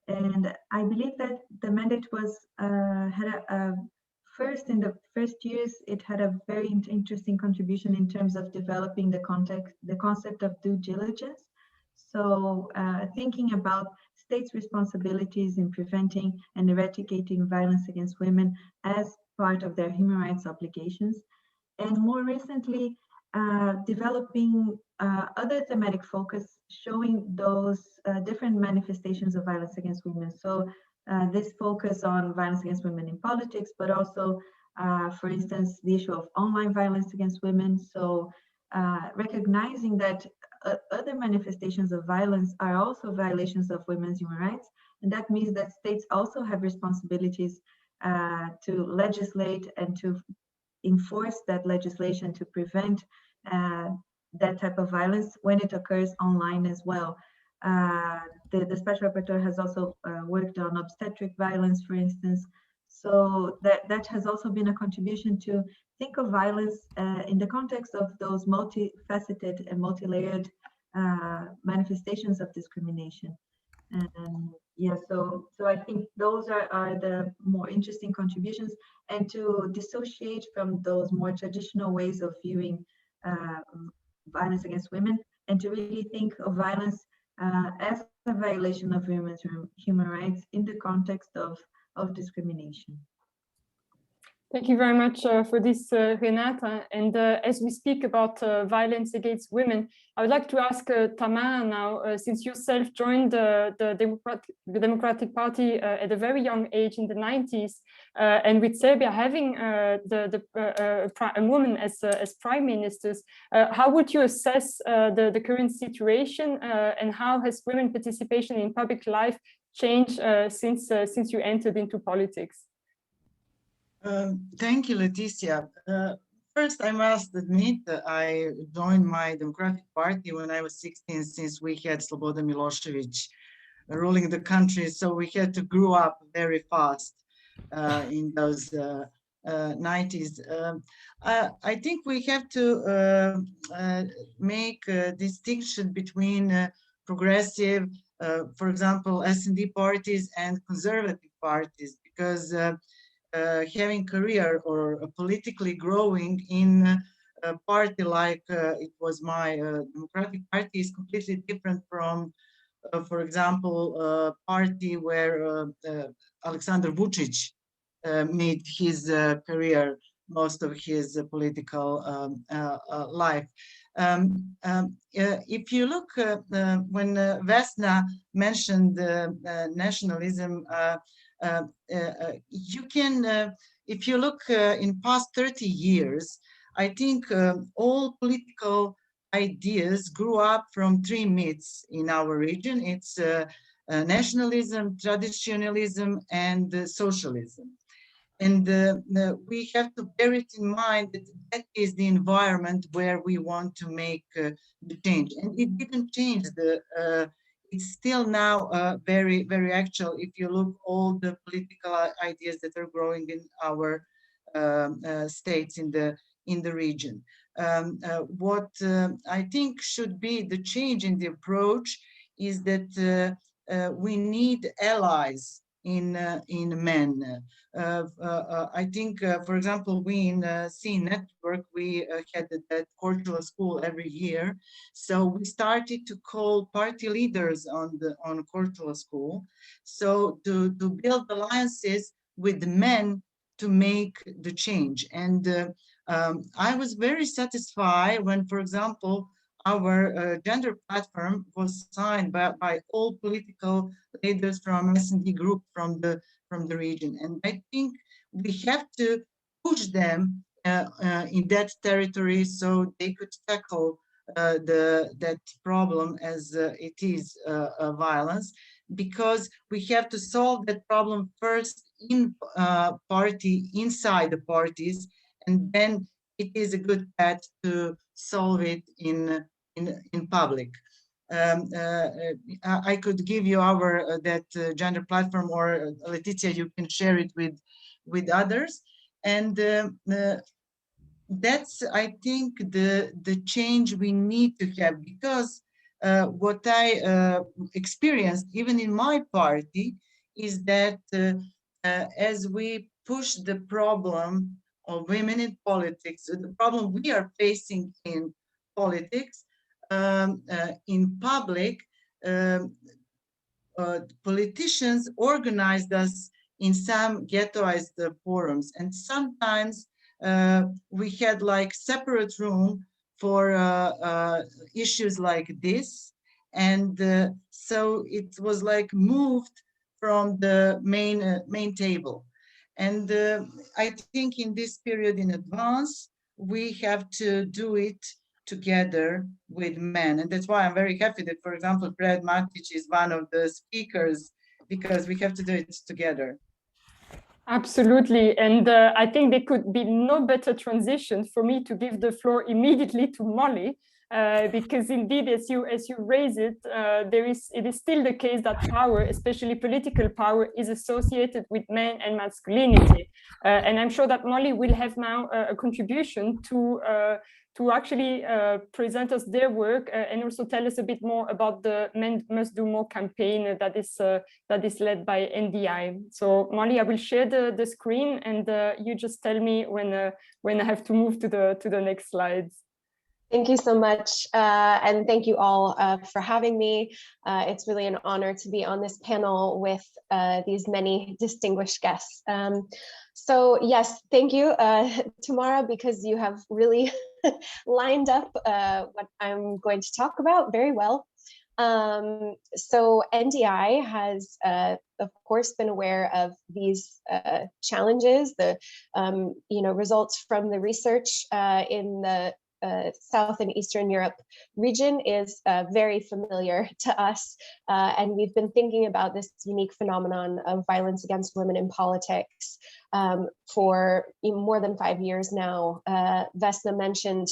and I believe that the mandate was first in the first years it had a very interesting contribution in terms of developing the concept of due diligence. So thinking about states' responsibilities in preventing and eradicating violence against women as part of their human rights obligations, and more recently developing other thematic focus showing those different manifestations of violence against women. So this focus on violence against women in politics, but also, for instance, the issue of online violence against women. So recognizing that other manifestations of violence are also violations of women's human rights. And that means that states also have responsibilities to legislate and to enforce that legislation to prevent that type of violence when it occurs online as well. The Special Rapporteur has also worked on obstetric violence, for instance. So that has also been a contribution to think of violence in the context of those multifaceted and multi-layered manifestations of discrimination. And yeah, so I think those are the more interesting contributions, and to dissociate from those more traditional ways of viewing violence against women, and to really think of violence as a violation of women's human rights in the context of discrimination. Thank you very much for this, Renata. And as we speak about violence against women, I would like to ask Tamara now, since you yourself joined the Democratic Party at a very young age in the 90s, and with Serbia having a woman as prime ministers, how would you assess the current situation, and how has women participation in public life changed since you entered into politics? Thank you, Leticia. First, I must admit that I joined my Democratic Party when I was 16, since we had Slobodan Milošević ruling the country. So we had to grow up very fast in those 90s. I think we have to make a distinction between progressive, for example, S&D parties and conservative parties, because having career or politically growing in a party like it was my Democratic Party is completely different from, for example, a party where Aleksandar Vučić made his career, most of his political life. If you look, when Vesna mentioned nationalism, you can, if you look in past 30 years, I think all political ideas grew up from three myths in our region. It's nationalism, traditionalism, and socialism. And we have to bear it in mind that that is the environment where we want to make the change. And it didn't change. It's still now very, very actual if you look all the political ideas that are growing in our states in the region. What I think should be the change in the approach is that we need allies in men. I think, for example, we in C Network, we had that cultural school every year. So we started to call party leaders on cultural school. So to build alliances with the men to make the change. And I was very satisfied when, for example, our gender platform was signed by all political leaders from S&D group from the region. And I think we have to push them in that territory so they could tackle that problem as it is violence, because we have to solve that problem first in inside the parties, and then it is a good path to solve it in public. I could give you our gender platform, or Letizia, you can share it with others. And that's, I think, the change we need to have, because what I experienced even in my party is that as we push the problem of women in politics, the problem we are facing in politics, in public, politicians organized us in some ghettoized forums, and sometimes we had like separate room for issues like this, and so it was like moved from the main table. And I think in this period in advance, we have to do it together with men. And that's why I'm very happy that, for example, Brad Matic is one of the speakers, because we have to do it together. Absolutely. And I think there could be no better transition for me to give the floor immediately to Molly, because indeed, as you raise it, it is still the case that power, especially political power, is associated with men and masculinity. And I'm sure that Molly will have now a contribution to actually present us their work and also tell us a bit more about the Men Must Do More campaign that is led by NDI. So Molly, I will share the screen, and you just tell me when I have to move to the next slides. Thank you so much, and thank you all for having me. It's really an honor to be on this panel with these many distinguished guests. So yes, thank you, Tamara, because you have really lined up what I'm going to talk about very well. So NDI has, of course, been aware of these challenges, the results from the research in the South and Eastern Europe region is very familiar to us, and we've been thinking about this unique phenomenon of violence against women in politics for more than 5 years now. Vesna mentioned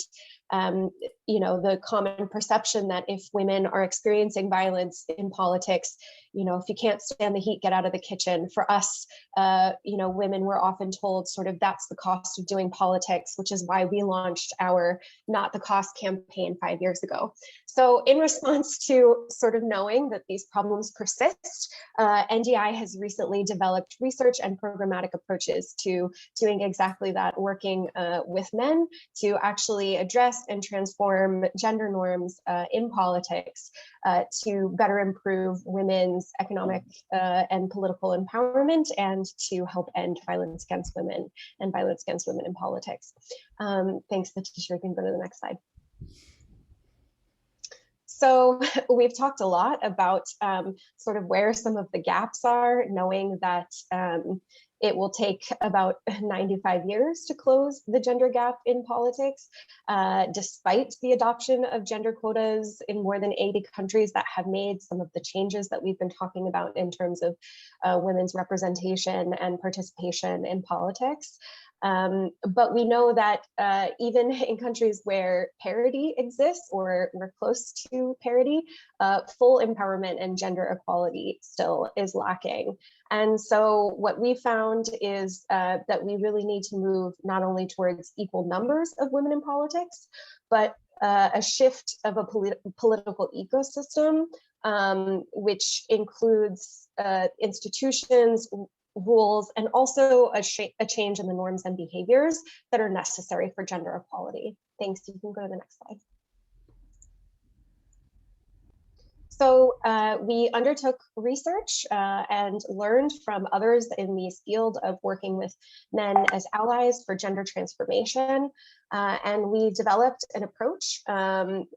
the common perception that if women are experiencing violence in politics, if you can't stand the heat, get out of the kitchen. For us, women were often told sort of that's the cost of doing politics, which is why we launched our Not the Cost campaign 5 years ago. So in response to sort of knowing that these problems persist, NDI has recently developed research and programmatic approaches to doing exactly that, working with men to actually address and transform gender norms in politics to better improve women's economic and political empowerment, and to help end violence against women and violence against women in politics. Thanks, Letizia. We can go to the next slide. So we've talked a lot about sort of where some of the gaps are, knowing that it will take about 95 years to close the gender gap in politics, despite the adoption of gender quotas in more than 80 countries that have made some of the changes that we've been talking about in terms of women's representation and participation in politics. But we know that even in countries where parity exists, or we're close to parity, full empowerment and gender equality still is lacking. And so what we found is that we really need to move not only towards equal numbers of women in politics, but a shift of a political ecosystem, which includes institutions, rules, and also a change in the norms and behaviors that are necessary for gender equality. Thanks. You can go to the next slide. So we undertook research and learned from others in this field of working with men as allies for gender transformation. And we developed an approach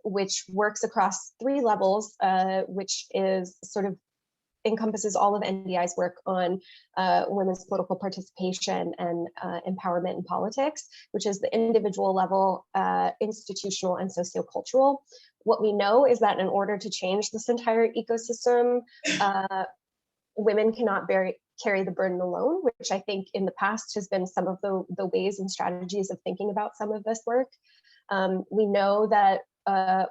which works across 3 levels, which is sort of encompasses all of NDI's work on women's political participation and empowerment in politics, which is the individual level, institutional, and sociocultural. What we know is that in order to change this entire ecosystem, women cannot carry the burden alone, which I think in the past has been some of the ways and strategies of thinking about some of this work. We know that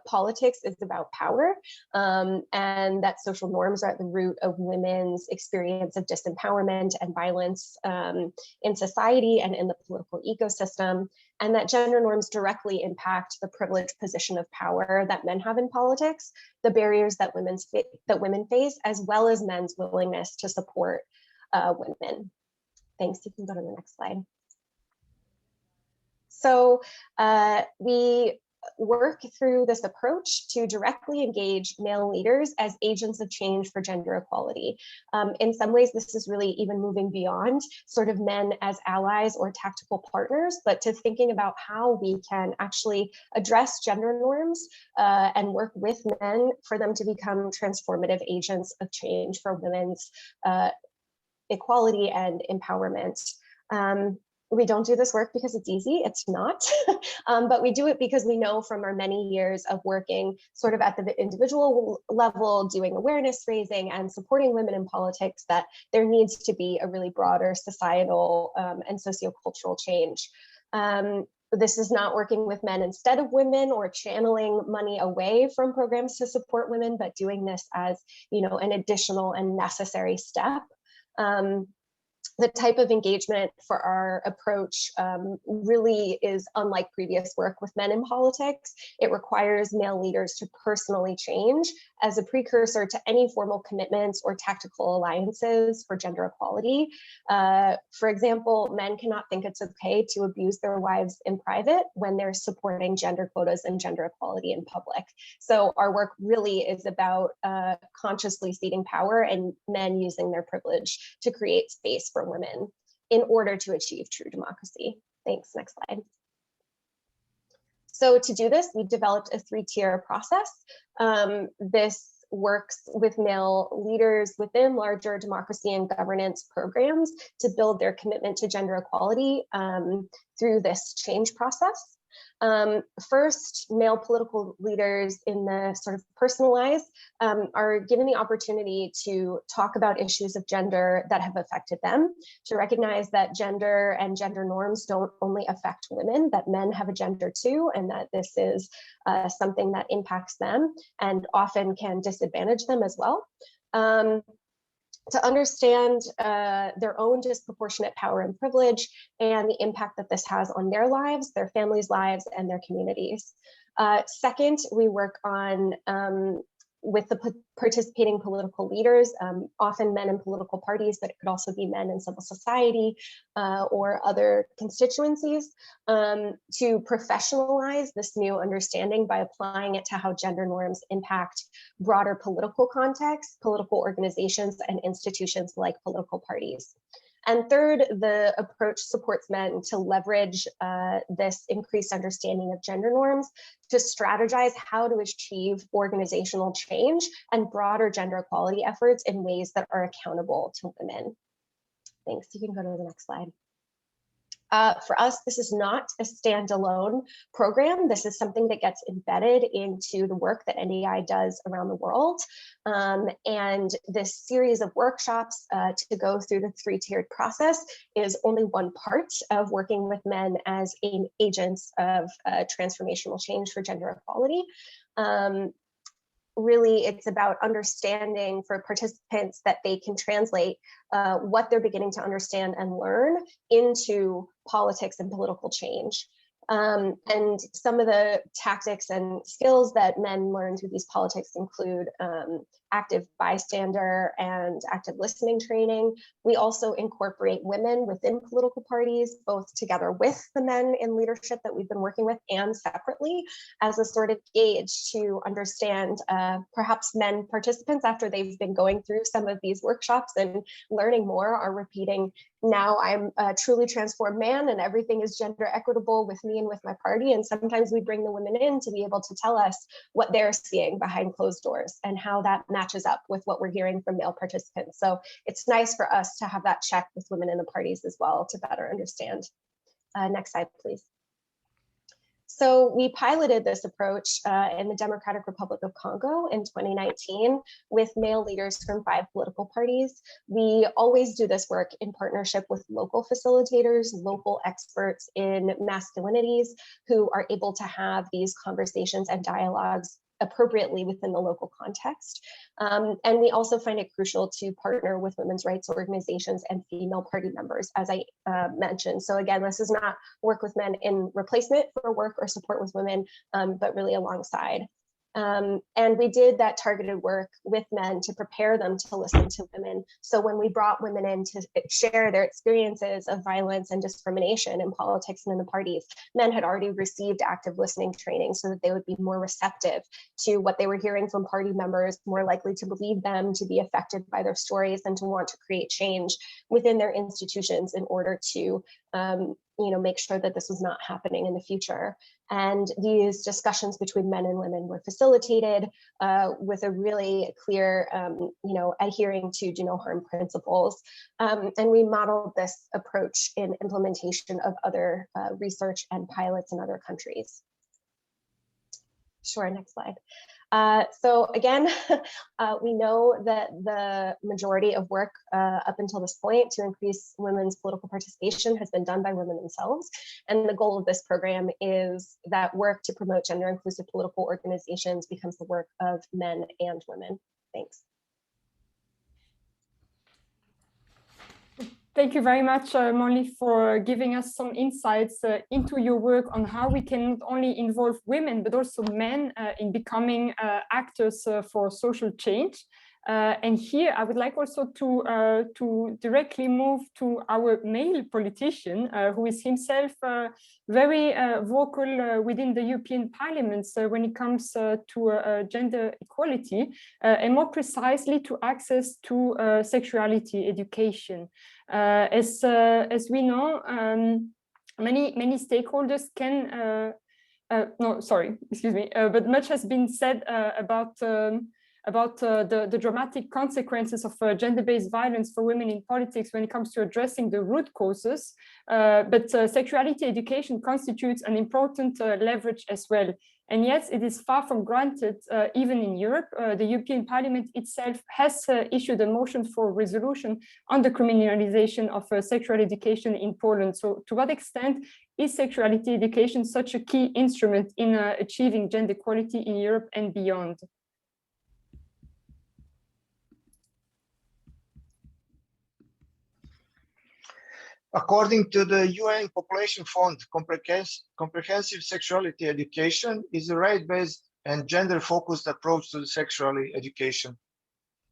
politics is about power, and that social norms are at the root of women's experience of disempowerment and violence in society and in the political ecosystem, and that gender norms directly impact the privileged position of power that men have in politics, the barriers that women face, as well as men's willingness to support women. Thanks. You can go to the next slide. So we work through this approach to directly engage male leaders as agents of change for gender equality. In some ways, this is really even moving beyond sort of men as allies or tactical partners, but to thinking about how we can actually address gender norms and work with men for them to become transformative agents of change for women's equality and empowerment. We don't do this work because it's easy, it's not, but we do it because we know from our many years of working sort of at the individual level, doing awareness raising and supporting women in politics, that there needs to be a really broader societal and sociocultural change. This is not working with men instead of women or channeling money away from programs to support women, but doing this as, you know, an additional and necessary step. The type of engagement for our approach really is unlike previous work with men in politics. It requires male leaders to personally change as a precursor to any formal commitments or tactical alliances for gender equality. For example, men cannot think it's okay to abuse their wives in private when they're supporting gender quotas and gender equality in public. So our work really is about consciously ceding power and men using their privilege to create space for women in order to achieve true democracy. Thanks, next slide. So to do this, we developed a 3-tier process. This works with male leaders within larger democracy and governance programs to build their commitment to gender equality through this change process. First, male political leaders in the sort of personal lives are given the opportunity to talk about issues of gender that have affected them, to recognize that gender and gender norms don't only affect women, that men have a gender too, and that this is something that impacts them and often can disadvantage them as well. To understand their own disproportionate power and privilege and the impact that this has on their lives, their families' lives, and their communities. Second, we work on with the participating political leaders, often men in political parties, but it could also be men in civil society or other constituencies, to professionalize this new understanding by applying it to how gender norms impact broader political contexts, political organizations, and institutions like political parties. And third, the approach supports men to leverage this increased understanding of gender norms to strategize how to achieve organizational change and broader gender equality efforts in ways that are accountable to women. Thanks. You can go to the next slide. For us, this is not a standalone program. This is something that gets embedded into the work that NDI does around the world. And this series of workshops to go through the 3-tiered process is only one part of working with men as agents of transformational change for gender equality. Really, it's about understanding for participants that they can translate what they're beginning to understand and learn into politics and political change. And some of the tactics and skills that men learn through these politics include active bystander and active listening training. We also incorporate women within political parties, both together with the men in leadership that we've been working with and separately, as a sort of gauge to understand perhaps men participants after they've been going through some of these workshops and learning more are repeating, now I'm a truly transformed man and everything is gender equitable with me and with my party. And sometimes we bring the women in to be able to tell us what they're seeing behind closed doors and how that matches up with what we're hearing from male participants. So it's nice for us to have that check with women in the parties as well to better understand. Next slide, please. So we piloted this approach in the Democratic Republic of Congo in 2019 with male leaders from 5 political parties. We always do this work in partnership with local facilitators, local experts in masculinities who are able to have these conversations and dialogues appropriately within the local context. And we also find it crucial to partner with women's rights organizations and female party members, as I mentioned. So again, this is not work with men in replacement for work or support with women, but really alongside. And we did that targeted work with men to prepare them to listen to women. So when we brought women in to share their experiences of violence and discrimination in politics and in the parties, men had already received active listening training so that they would be more receptive to what they were hearing from party members, more likely to believe them, to be affected by their stories, and to want to create change within their institutions in order to make sure that this was not happening in the future. And these discussions between men and women were facilitated with a really clear, adhering to do no harm principles. And we modeled this approach in implementation of other research and pilots in other countries. Sure, next slide. So again, we know that the majority of work up until this point to increase women's political participation has been done by women themselves. And the goal of this program is that work to promote gender inclusive political organizations becomes the work of men and women. Thanks. Thank you very much, Molly, for giving us some insights into your work on how we can not only involve women, but also men in becoming actors for social change. And here I would like also to directly move to our male politician, who is himself very vocal within the European Parliament when it comes to gender equality, and more precisely to access to sexuality education. As we know, many stakeholders can, but much has been said about the dramatic consequences of gender-based violence for women in politics when it comes to addressing the root causes. But sexuality education constitutes an important leverage as well. And yet it is far from granted, even in Europe. The European Parliament itself has issued a motion for resolution on the criminalization of sexual education in Poland. So to what extent is sexuality education such a key instrument in achieving gender equality in Europe and beyond? According to the UN Population Fund, comprehensive sexuality education is a right-based and gender-focused approach to sexuality education.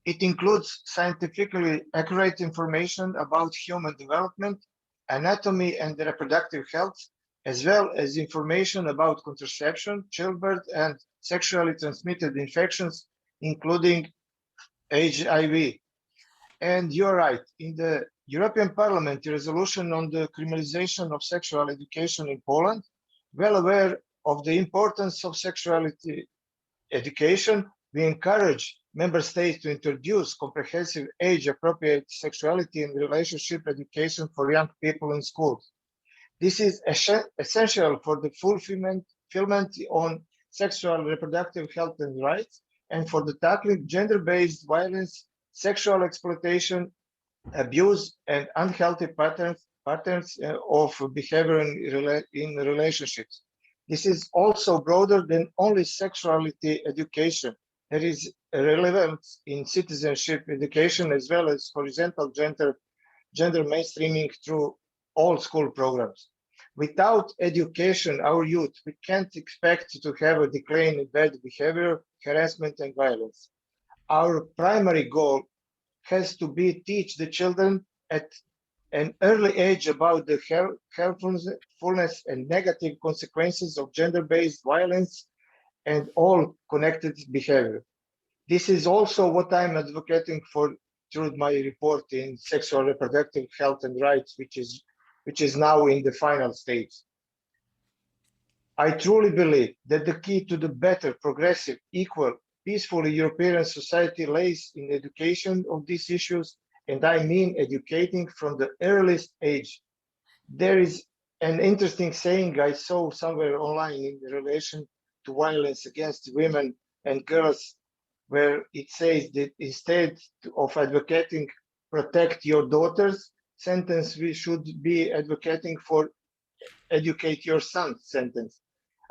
It includes scientifically accurate information about human development, anatomy, and reproductive health, as well as information about contraception, childbirth, and sexually transmitted infections, including HIV. And you're right, in the European Parliament resolution on the criminalization of sexual education in Poland, well aware of the importance of sexuality education, we encourage member states to introduce comprehensive age-appropriate sexuality and relationship education for young people in schools. This is essential for the fulfillment on sexual reproductive health and rights, and for the tackling gender-based violence, sexual exploitation, abuse, and unhealthy patterns of behavior in relationships. This is also broader than only sexuality education. There is a relevance in citizenship education as well as horizontal gender mainstreaming through all school programs. Without education, our youth, we can't expect to have a decline in bad behavior, harassment, and violence. Our primary goal has to be teach the children at an early age about the harmfulness and negative consequences of gender-based violence and all connected behavior. This is also what I'm advocating for through my report in sexual reproductive health and rights, which is now in the final stage. I truly believe that the key to the better, progressive, equal, peaceful European society lays in education of these issues, and I mean educating from the earliest age. There is an interesting saying I saw somewhere online in relation to violence against women and girls, where it says that instead of advocating protect your daughters sentence, we should be advocating for educate your son sentence.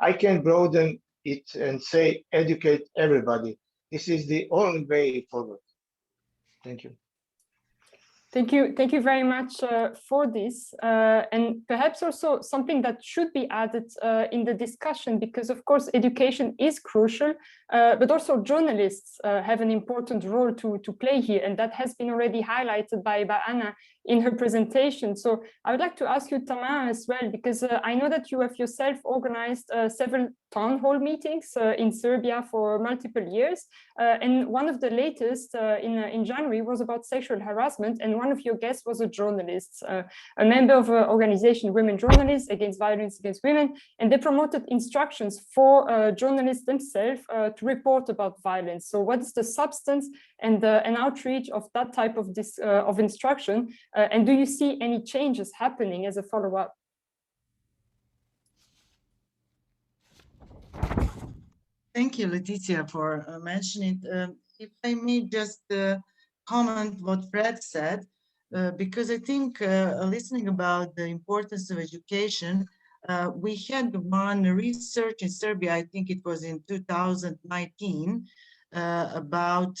I can broaden it and say educate everybody. This is the only way forward. Thank you. Thank you very much for this. And perhaps also something that should be added in the discussion, because of course education is crucial, but also journalists have an important role to play here. And that has been already highlighted by Anna in her presentation. So I would like to ask you, Tamara, as well, because I know that you have yourself organized several town hall meetings in Serbia for multiple years. And one of the latest in January was about sexual harassment. And one of your guests was a journalist, a member of an organization, Women Journalists Against Violence Against Women. And they promoted instructions for journalists themselves to report about violence. So what is the substance and an outreach of that type of instruction? And do you see any changes happening as a follow-up? Thank you, Leticia, for mentioning it. If I may just comment what Fred said, because I think listening about the importance of education, we had one research in Serbia, I think it was in 2019, about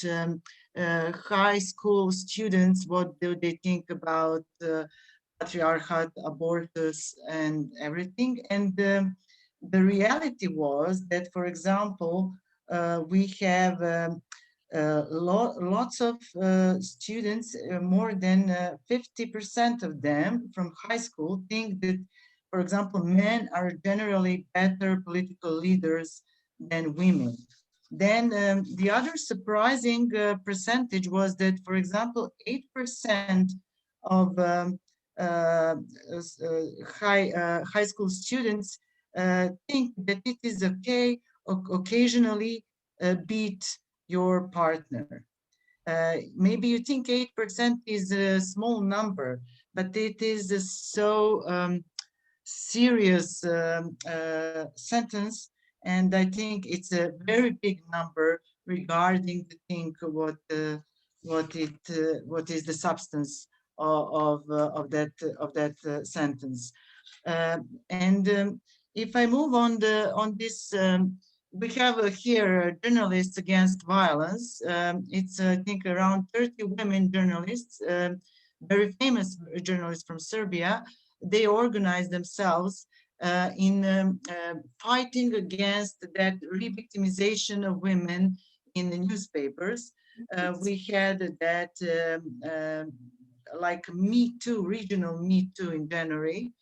high school students, what do they think about patriarchate, abortus, and everything. And the reality was that, for example, we have lots of students, more than 50% of them from high school think that, for example, men are generally better political leaders than women. Then the other surprising percentage was that, for example, 8% of high school students think that it is okay occasionally beat your partner. Maybe you think 8% is a small number, but it is a so serious sentence, and I think it's a very big number regarding to think what is the substance of that sentence. And if I move on this, we have here journalists against violence. It's I think around 30 women journalists, very famous journalists from Serbia. They organize themselves in fighting against that re-victimization of women in the newspapers. We had that like Me Too, regional Me Too in January,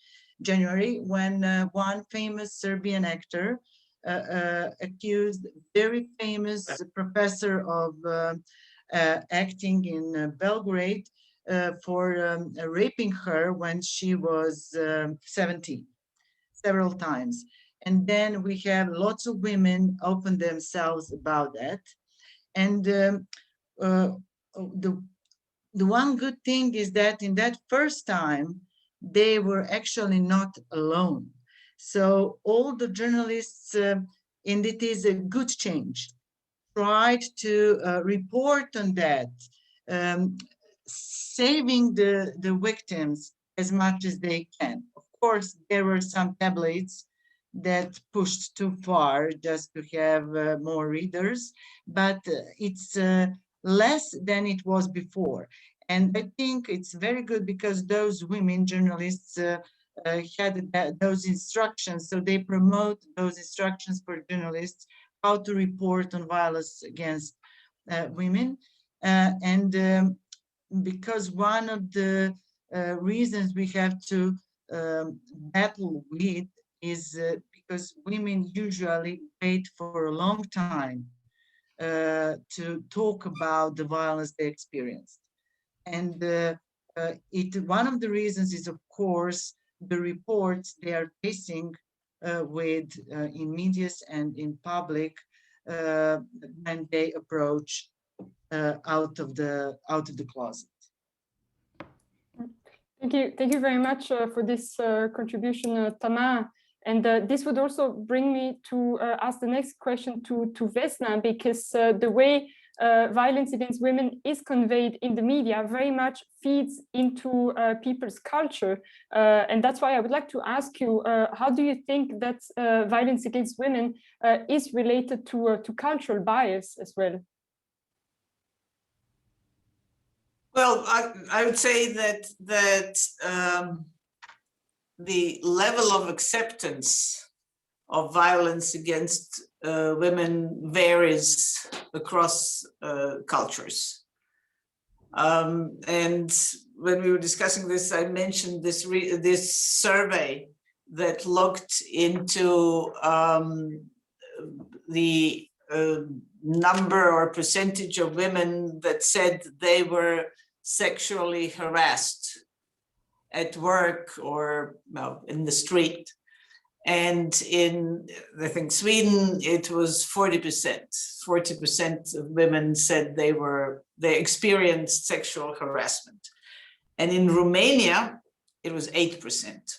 when one famous Serbian actor accused very famous professor of acting in Belgrade for raping her when she was 17, several times. And then we have lots of women open themselves about that. And the one good thing is that in that first time, they were actually not alone. So all the journalists, and it is a good change, tried to report on that, saving the victims as much as they can. Of course, there were some tabloids that pushed too far just to have more readers, but it's less than it was before. And I think it's very good because those women journalists had those instructions, so they promote those instructions for journalists how to report on violence against women. And because one of the reasons we have to battle with is because women usually wait for a long time to talk about the violence they experienced. And one of the reasons is, of course, the reports they are facing with in medias and in public when they approach out of the closet. Thank you very much for this contribution, Tamar. And this would also bring me to ask the next question to Vesna, because the way violence against women is conveyed in the media very much feeds into people's culture. And that's why I would like to ask you, how do you think that violence against women is related to cultural bias as well? Well, I would say that the level of acceptance of violence against women varies across cultures. And when we were discussing this, I mentioned this survey that looked into the number or percentage of women that said they were sexually harassed at work or in the street. And in, I think, Sweden, it was 40%. 40% of women said they experienced sexual harassment. And in Romania, it was 8%.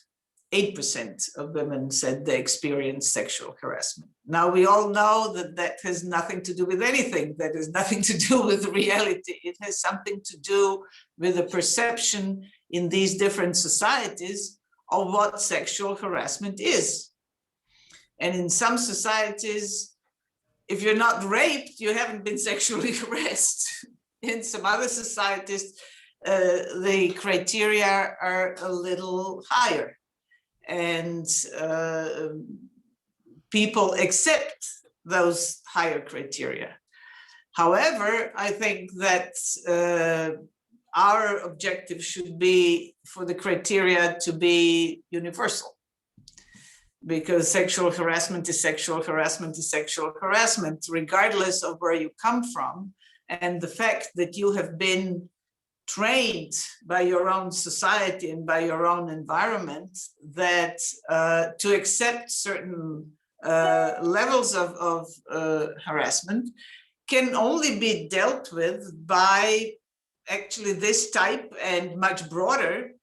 8% of women said they experienced sexual harassment. Now, we all know that that has nothing to do with anything. That has nothing to do with reality. It has something to do with the perception in these different societies of what sexual harassment is. And in some societies, if you're not raped, you haven't been sexually harassed. In some other societies, the criteria are a little higher. And people accept those higher criteria. However, I think that our objective should be for the criteria to be universal, because sexual harassment is sexual harassment is sexual harassment, regardless of where you come from. And the fact that you have been trained by your own society and by your own environment that to accept certain levels of harassment can only be dealt with by actually this type and much broader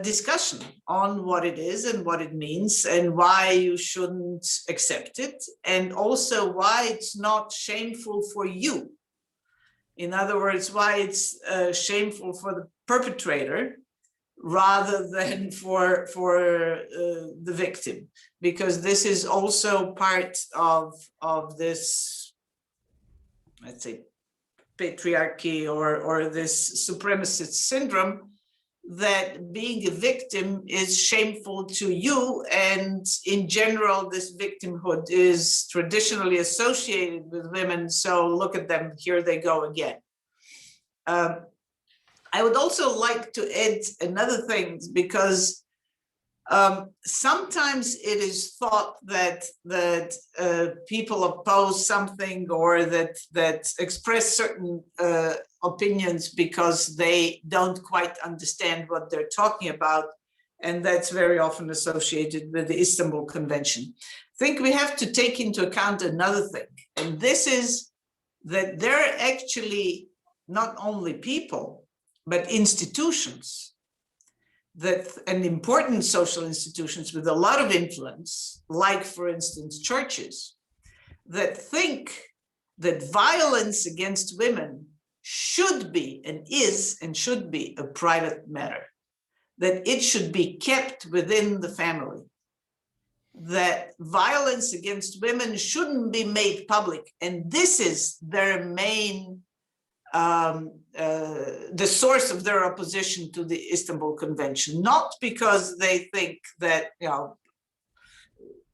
discussion on what it is and what it means and why you shouldn't accept it, and also why it's not shameful for you. In other words, why it's shameful for the perpetrator rather than for the victim, because this is also part of this, let's say, patriarchy or this supremacist syndrome, that being a victim is shameful to you, and in general this victimhood is traditionally associated with women, so look at them, here they go again. I would also like to add another thing, because sometimes it is thought that people oppose something or that express certain opinions because they don't quite understand what they're talking about, and that's very often associated with the Istanbul Convention. I think we have to take into account another thing, and this is that there are actually not only people, but institutions and important social institutions with a lot of influence, like, for instance, churches, that think that violence against women should be and is and should be a private matter, that it should be kept within the family, that violence against women shouldn't be made public. And this is their main the source of their opposition to the Istanbul Convention, not because they think that, you know,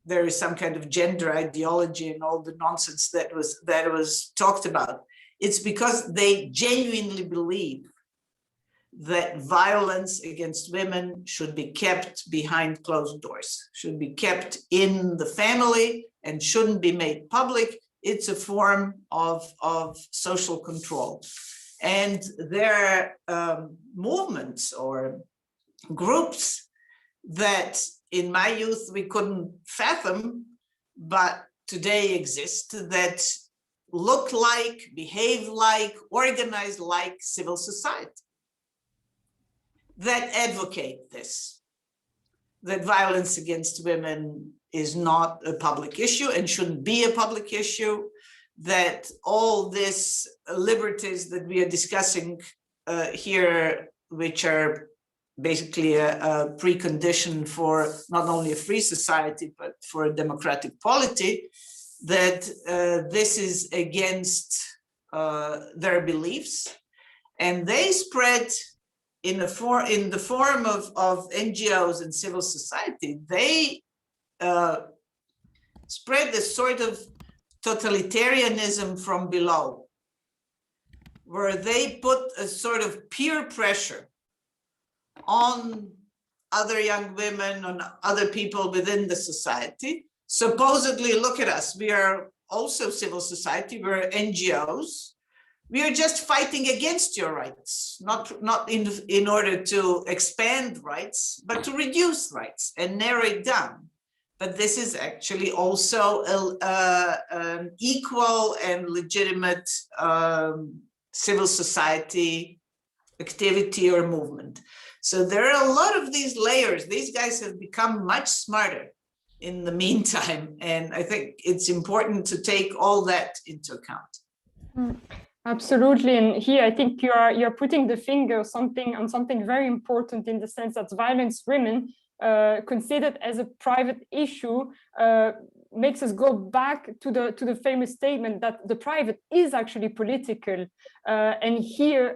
there is some kind of gender ideology and all the nonsense that was talked about. It's because they genuinely believe that violence against women should be kept behind closed doors, should be kept in the family and shouldn't be made public. It's a form of social control. And there are movements or groups that in my youth we couldn't fathom, but today exist, that look like, behave like, organize like civil society. that advocate this, that violence against women is not a public issue and shouldn't be a public issue, that all these liberties that we are discussing here, which are basically a precondition for not only a free society, but for a democratic polity, that this is against their beliefs. And they spread in the form of NGOs and civil society, they spread this sort of totalitarianism from below, where they put a sort of peer pressure on other young women, on other people within the society. Supposedly, look at us, we are also civil society, we're NGOs. We are just fighting against your rights, not in order to expand rights, but to reduce rights and narrow it down. But this is actually also an equal and legitimate civil society activity or movement. So there are a lot of these layers. These guys have become much smarter in the meantime. And I think it's important to take all that into account. Absolutely, and here I think you're putting the finger on something very important, in the sense that violence women considered as a private issue makes us go back to the famous statement that the private is actually political, and here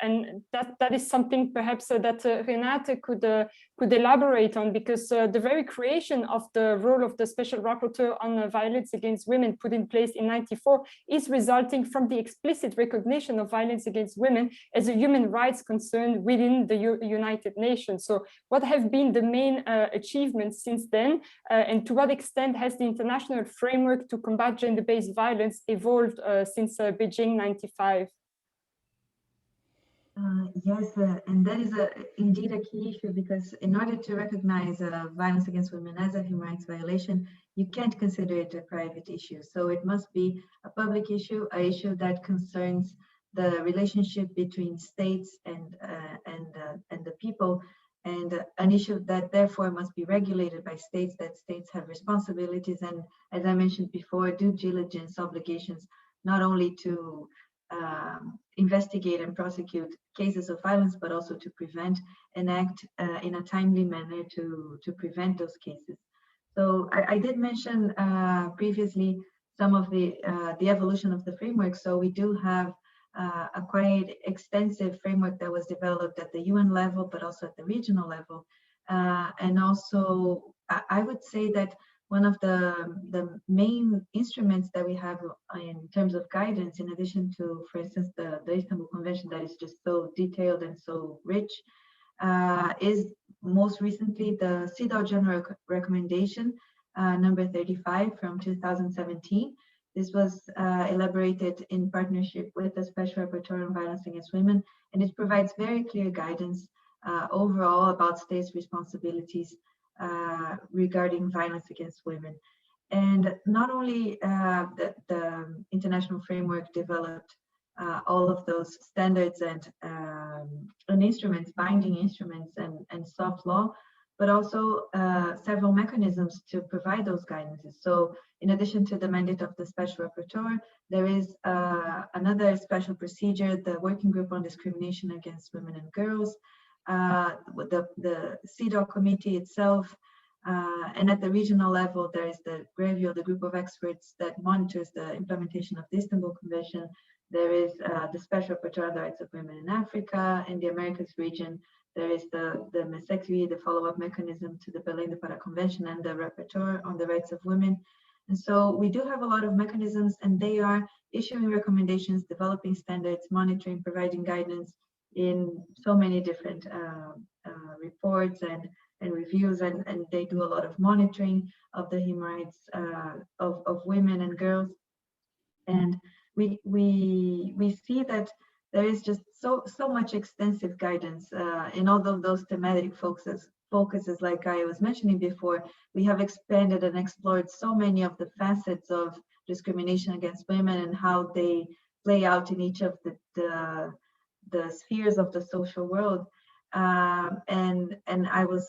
and that is something perhaps that Renate could elaborate on, because the very creation of the role of the Special Rapporteur on violence against women put in place in '94 is resulting from the explicit recognition of violence against women as a human rights concern within the United Nations. So what have been the main achievements since then, and to what extent has the international framework to combat gender-based violence evolved since Beijing '95? Yes, and that is indeed a key issue, because in order to recognize violence against women as a human rights violation, you can't consider it a private issue. So it must be a public issue, an issue that concerns the relationship between states and the people, and an issue that therefore must be regulated by states, that states have responsibilities and, as I mentioned before, due diligence obligations, not only to investigate and prosecute cases of violence, but also to prevent and act in a timely manner to prevent those cases. So I did mention previously some of the evolution of the framework. So we do have a quite extensive framework that was developed at the UN level, but also at the regional level. And also, I would say that one of the main instruments that we have in terms of guidance, in addition to, for instance, the Istanbul Convention that is just so detailed and so rich, is most recently the Cedaw General Recommendation number 35 from 2017. This was elaborated in partnership with the Special Rapporteur on Violence Against Women, and it provides very clear guidance overall about states' responsibilities regarding violence against women. And not only the international framework developed all of those standards and instruments, binding instruments and soft law, but also several mechanisms to provide those guidances. So in addition to the mandate of the Special Rapporteur, there is another special procedure, the Working Group on Discrimination Against Women and Girls, the Cedaw committee itself, and at the regional level, there is the GREVIO, the group of experts that monitors the implementation of the Istanbul Convention. There is the Special Rapporteur on the Rights of Women in Africa. In the Americas region, there is the MESECRI, the follow-up mechanism to the Belém do Pará Convention, and the Rapporteur on the Rights of Women. And so we do have a lot of mechanisms, and they are issuing recommendations, developing standards, monitoring, providing guidance in so many different reports and reviews, and they do a lot of monitoring of the human rights of women and girls. And we see that there is just so much extensive guidance in all of those thematic focuses like I was mentioning before. We have expanded and explored so many of the facets of discrimination against women and how they play out in each of the spheres of the social world. And I was,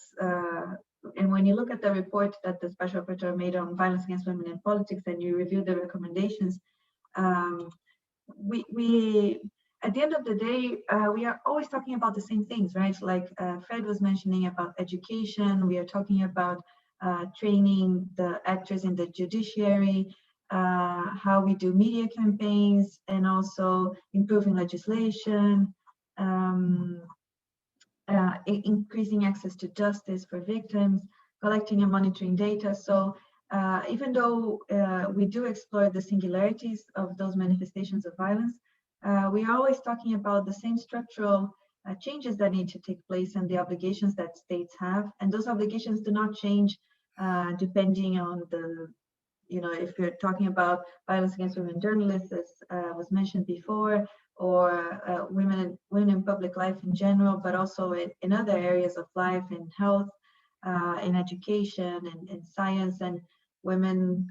and when you look at the report that the Special Rapporteur made on violence against women in politics, and you review the recommendations, we at the end of the day, we are always talking about the same things, right? Like Fred was mentioning about education. We are talking about training the actors in the judiciary, how we do media campaigns, and also improving legislation, increasing access to justice for victims, collecting and monitoring data. So even though we do explore the singularities of those manifestations of violence, we are always talking about the same structural changes that need to take place and the obligations that states have. And those obligations do not change depending on the, if you're talking about violence against women journalists, as was mentioned before, or women in public life in general, but also in other areas of life, in health, in education, and in science, and women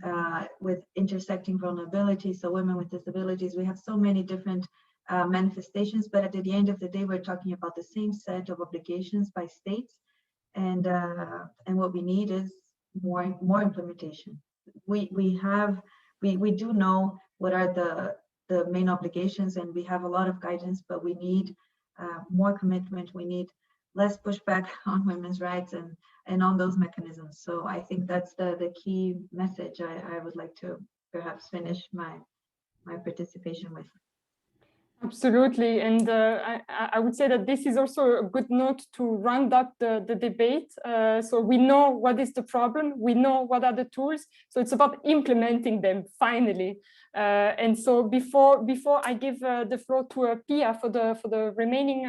with intersecting vulnerabilities, so women with disabilities. We have so many different manifestations, but at the end of the day, we're talking about the same set of obligations by states, and what we need is more implementation. We do know what are the main obligations, and we have a lot of guidance, but we need more commitment. We need less pushback on women's rights and on those mechanisms. So I think that's the key message I would like to perhaps finish my participation with. Absolutely, and I would say that this is also a good note to round up the debate. So we know what is the problem, we know what are the tools, so it's about implementing them finally. And so before I give the floor to Pia for the remaining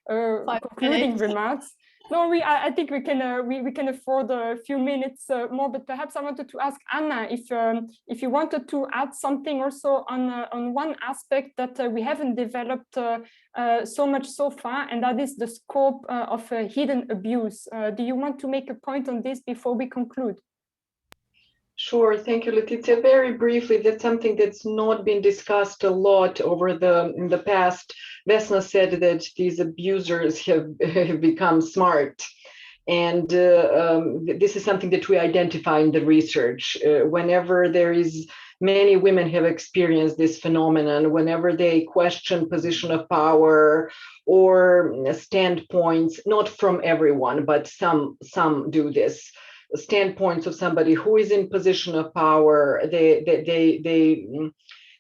concluding remarks. No, I think we can afford a few minutes more, but perhaps I wanted to ask Anna if you wanted to add something also on one aspect that we haven't developed so much so far, and that is the scope of hidden abuse. Do you want to make a point on this before we conclude? Sure, thank you, Letizia. Very briefly, that's something that's not been discussed a lot in the past. Vesna said that these abusers have become smart. And this is something that we identify in the research. Whenever there is, many women have experienced this phenomenon, whenever they question position of power or standpoints, not from everyone, but some do this. Standpoints of somebody who is in position of power, they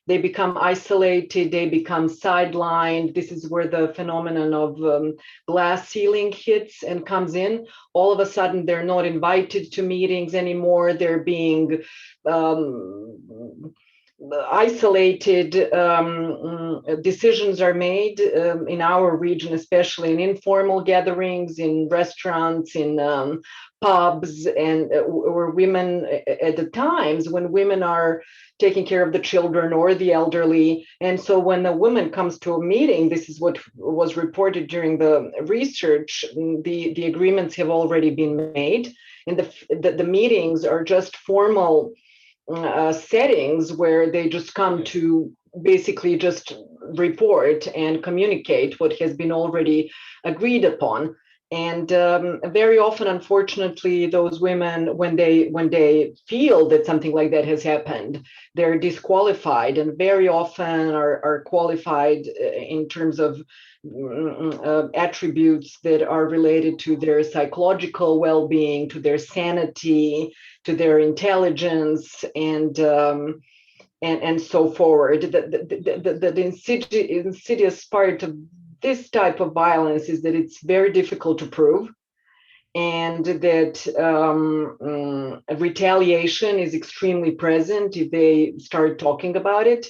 become isolated, they become sidelined. This is where the phenomenon of glass ceiling hits and comes in. All of a sudden, they're not invited to meetings anymore. They're being isolated. Decisions are made in our region, especially in informal gatherings, in restaurants, in pubs, and where women, at the times when women are taking care of the children or the elderly. And so when a woman comes to a meeting, this is what was reported during the research, the agreements have already been made, and the meetings are just formal settings where they just come to basically just report and communicate what has been already agreed upon. And very often, unfortunately, those women, when they feel that something like that has happened, they're disqualified, and very often are qualified in terms of attributes that are related to their psychological well-being, to their sanity, to their intelligence, and so forward. The insidious part of this type of violence is that it's very difficult to prove, and that retaliation is extremely present if they start talking about it,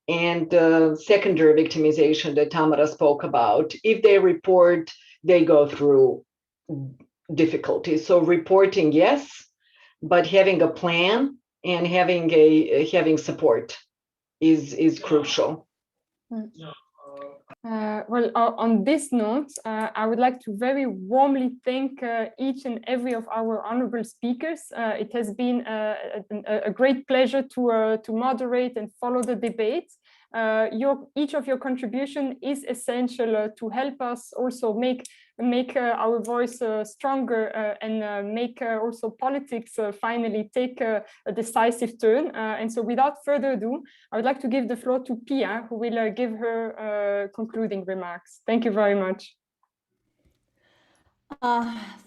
and secondary victimization that Tamara spoke about. If they report, they go through difficulties. So reporting, yes, but having a plan and having support is crucial. Well, on this note, I would like to very warmly thank each and every of our honorable speakers. It has been a great pleasure to moderate and follow the debate. Each of your contribution is essential to help us also make our voice stronger and make also politics finally take a decisive turn. And so without further ado, I would like to give the floor to Pia, who will give her concluding remarks. Thank you very much.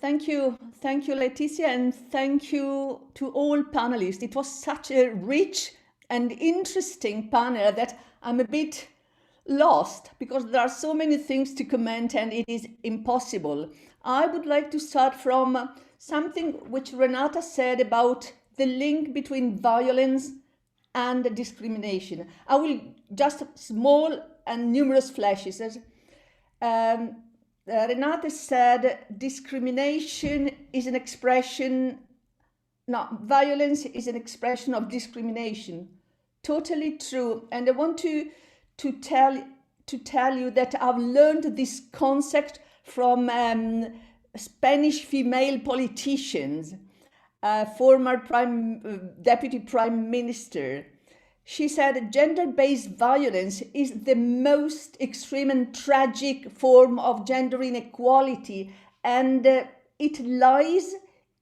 Thank you, Laetitia, and thank you to all panelists. It was such a rich and interesting panel that I'm a bit lost because there are so many things to comment and it is impossible. I would like to start from something which Renata said about the link between violence and discrimination. I will just small and numerous flashes. Renata said discrimination is an expression, no, violence is an expression of discrimination. Totally true. And I want to tell you that I've learned this concept from Spanish female politicians, former deputy prime minister. She said gender-based violence is the most extreme and tragic form of gender inequality, and it lies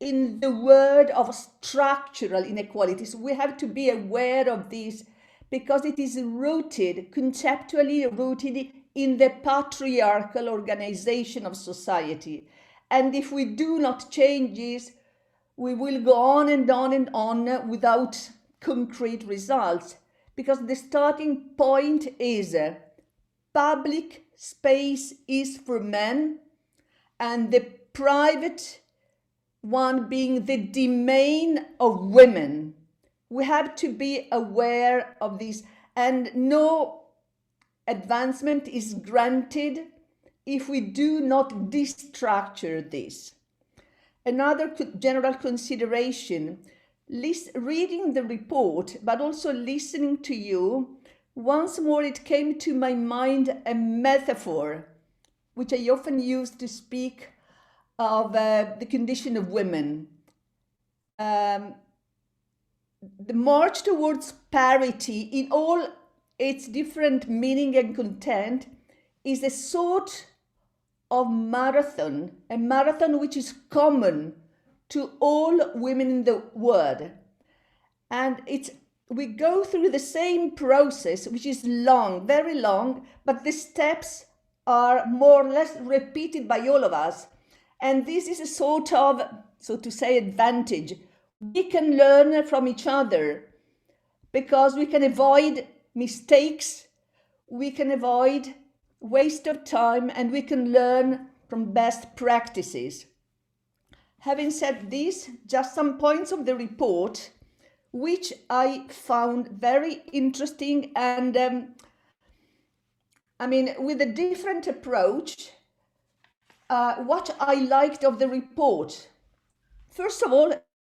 in the word of structural inequalities. We have to be aware of this because it is rooted, conceptually rooted in the patriarchal organization of society. And if we do not change this, we will go on and on and on without concrete results, because the starting point is public space is for men and the private one being the domain of women. We have to be aware of this, and no advancement is granted if we do not destructure this. Another general consideration, reading the report, but also listening to you, once more it came to my mind a metaphor, which I often use to speak of the condition of women. The march towards parity in all its different meaning and content is a sort of marathon, a marathon which is common to all women in the world. And we go through the same process, which is long, very long, but the steps are more or less repeated by all of us. And this is a sort of, so to say, advantage. We can learn from each other because we can avoid mistakes, we can avoid waste of time, and we can learn from best practices. Having said this, just some points of the report, which I found very interesting and, with a different approach, what I liked of the report. First of all,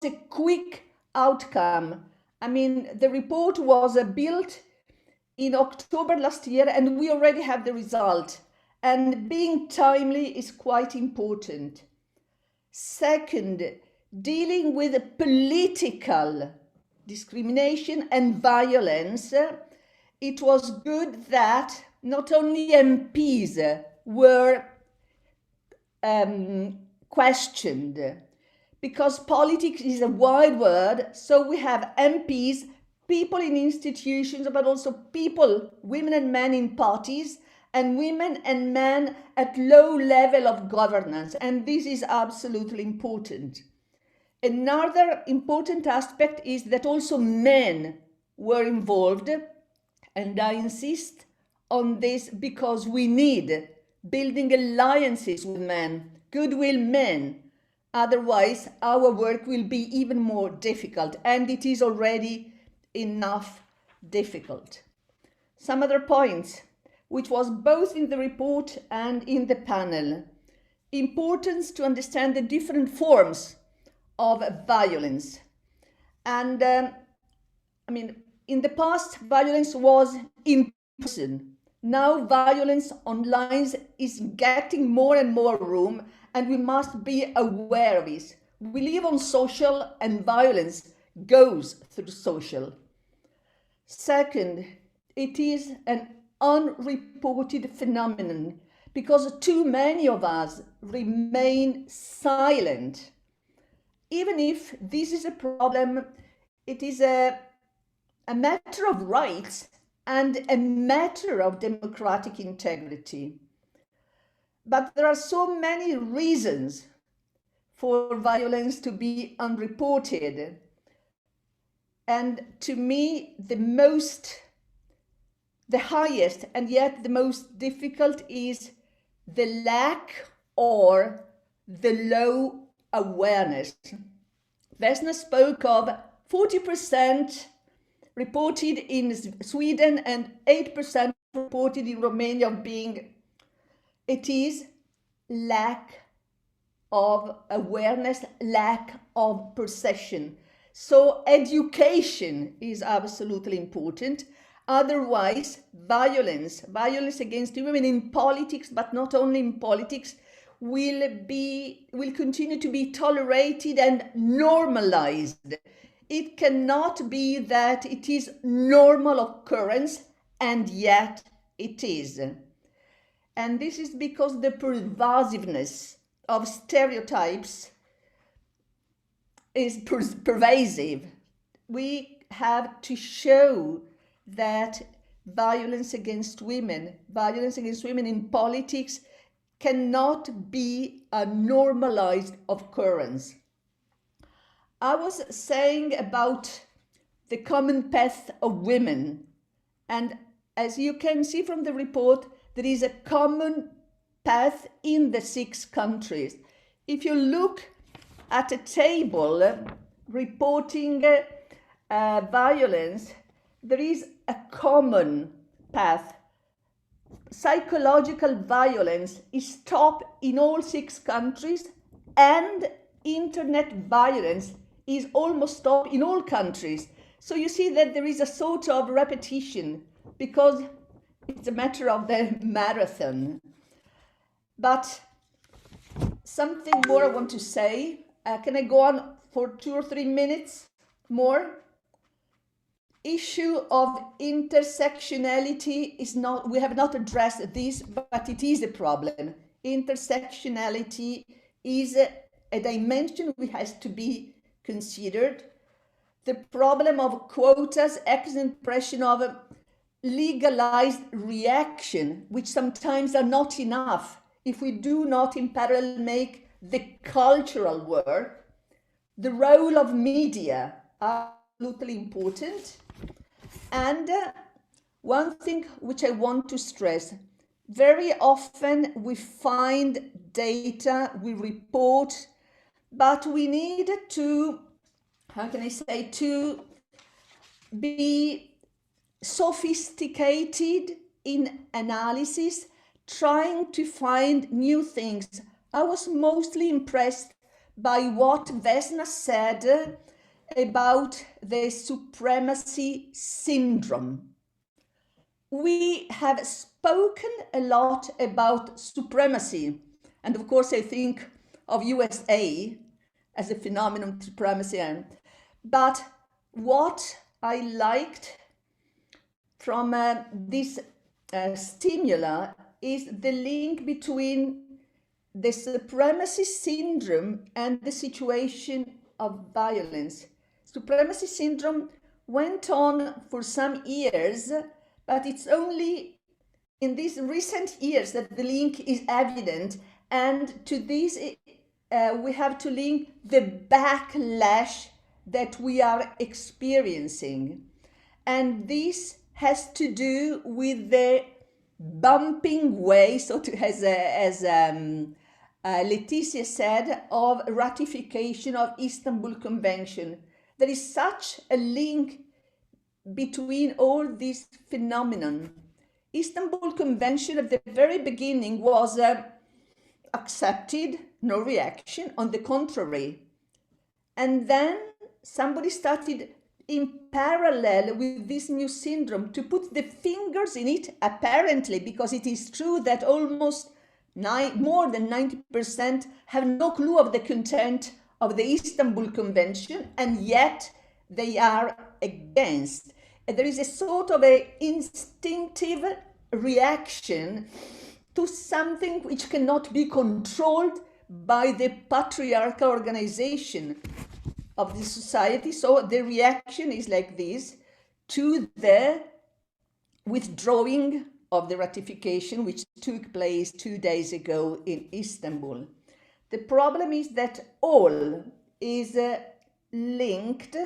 a quick outcome. The report was built in October last year and we already have the result. And being timely is quite important. Second, dealing with political discrimination and violence, it was good that not only MPs were questioned, because politics is a wide word, so we have MPs, people in institutions, but also people, women and men in parties, and women and men at low level of governance, and this is absolutely important. Another important aspect is that also men were involved, and I insist on this because we need building alliances with men, goodwill men. Otherwise, our work will be even more difficult, and it is already enough difficult. Some other points, which was both in the report and in the panel. Importance to understand the different forms of violence. And in the past, violence was in person. Now violence online is getting more and more room, and we must be aware of this. We live on social, and violence goes through social. Second, it is an unreported phenomenon because too many of us remain silent. Even if this is a problem, it is a matter of rights and a matter of democratic integrity. But there are so many reasons for violence to be unreported. And to me, the highest and yet the most difficult is the lack or the low awareness. Vesna spoke of 40% reported in Sweden and 8% reported in Romania of being. It is lack of awareness, lack of perception. So education is absolutely important. Otherwise, violence against women in politics, but not only in politics, will continue to be tolerated and normalized. It cannot be that it is normal occurrence, and yet it is. And this is because the pervasiveness of stereotypes is pervasive. We have to show that violence against women in politics cannot be a normalized occurrence. I was saying about the common path of women, and as you can see from the report, there is a common path in the 6 countries. If you look at a table reporting violence, there is a common path. Psychological violence is top in all 6 countries, and internet violence is almost top in all countries. So you see that there is a sort of repetition because it's a matter of the marathon. But something more I want to say. Can I go on for 2 or 3 minutes more? Issue of intersectionality is not, we have not addressed this, but it is a problem. Intersectionality is a dimension which has to be considered. The problem of quotas acts an impression of a legalized reaction, which sometimes are not enough if we do not in parallel make the cultural work. The role of media are absolutely important. And one thing which I want to stress, very often we find data, we report, but we need to, to be sophisticated in analysis, trying to find new things. I was mostly impressed by what Vesna said about the supremacy syndrome. We have spoken a lot about supremacy, and of course I think of USA as a phenomenon of supremacy. But what I liked from this stimuli is the link between the supremacy syndrome and the situation of violence. Supremacy syndrome went on for some years, but it's only in these recent years that the link is evident. And to this, we have to link the backlash that we are experiencing. And this has to do with the bumping way, so to, as Letizia said, of ratification of Istanbul Convention. There is such a link between all these phenomenon. Istanbul Convention at the very beginning was accepted, no reaction, on the contrary. And then somebody started in parallel with this new syndrome to put the fingers in it, apparently, because it is true that almost more than 90% have no clue of the content of the Istanbul Convention, and yet they are against. there is a sort of a instinctive reaction to something which cannot be controlled by the patriarchal organization of the society. So the reaction is like this to the withdrawing of the ratification, which took place 2 days ago in Istanbul. The problem is that all is linked,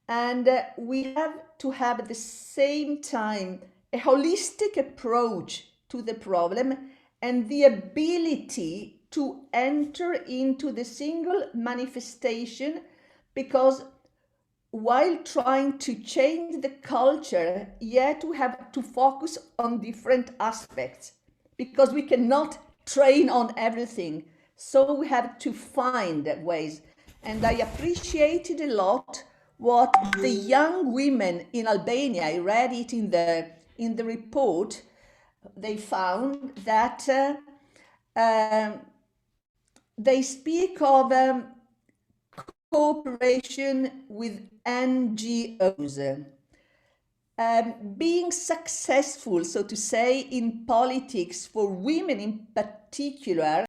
and we have to have at the same time a holistic approach to the problem and the ability to enter into the single manifestation, because while trying to change the culture, yet we have to focus on different aspects, because we cannot train on everything. So we have to find ways. And I appreciated a lot what the young women in Albania, I read it in the report, they found that they speak of cooperation with NGOs. Being successful, so to say, in politics for women in particular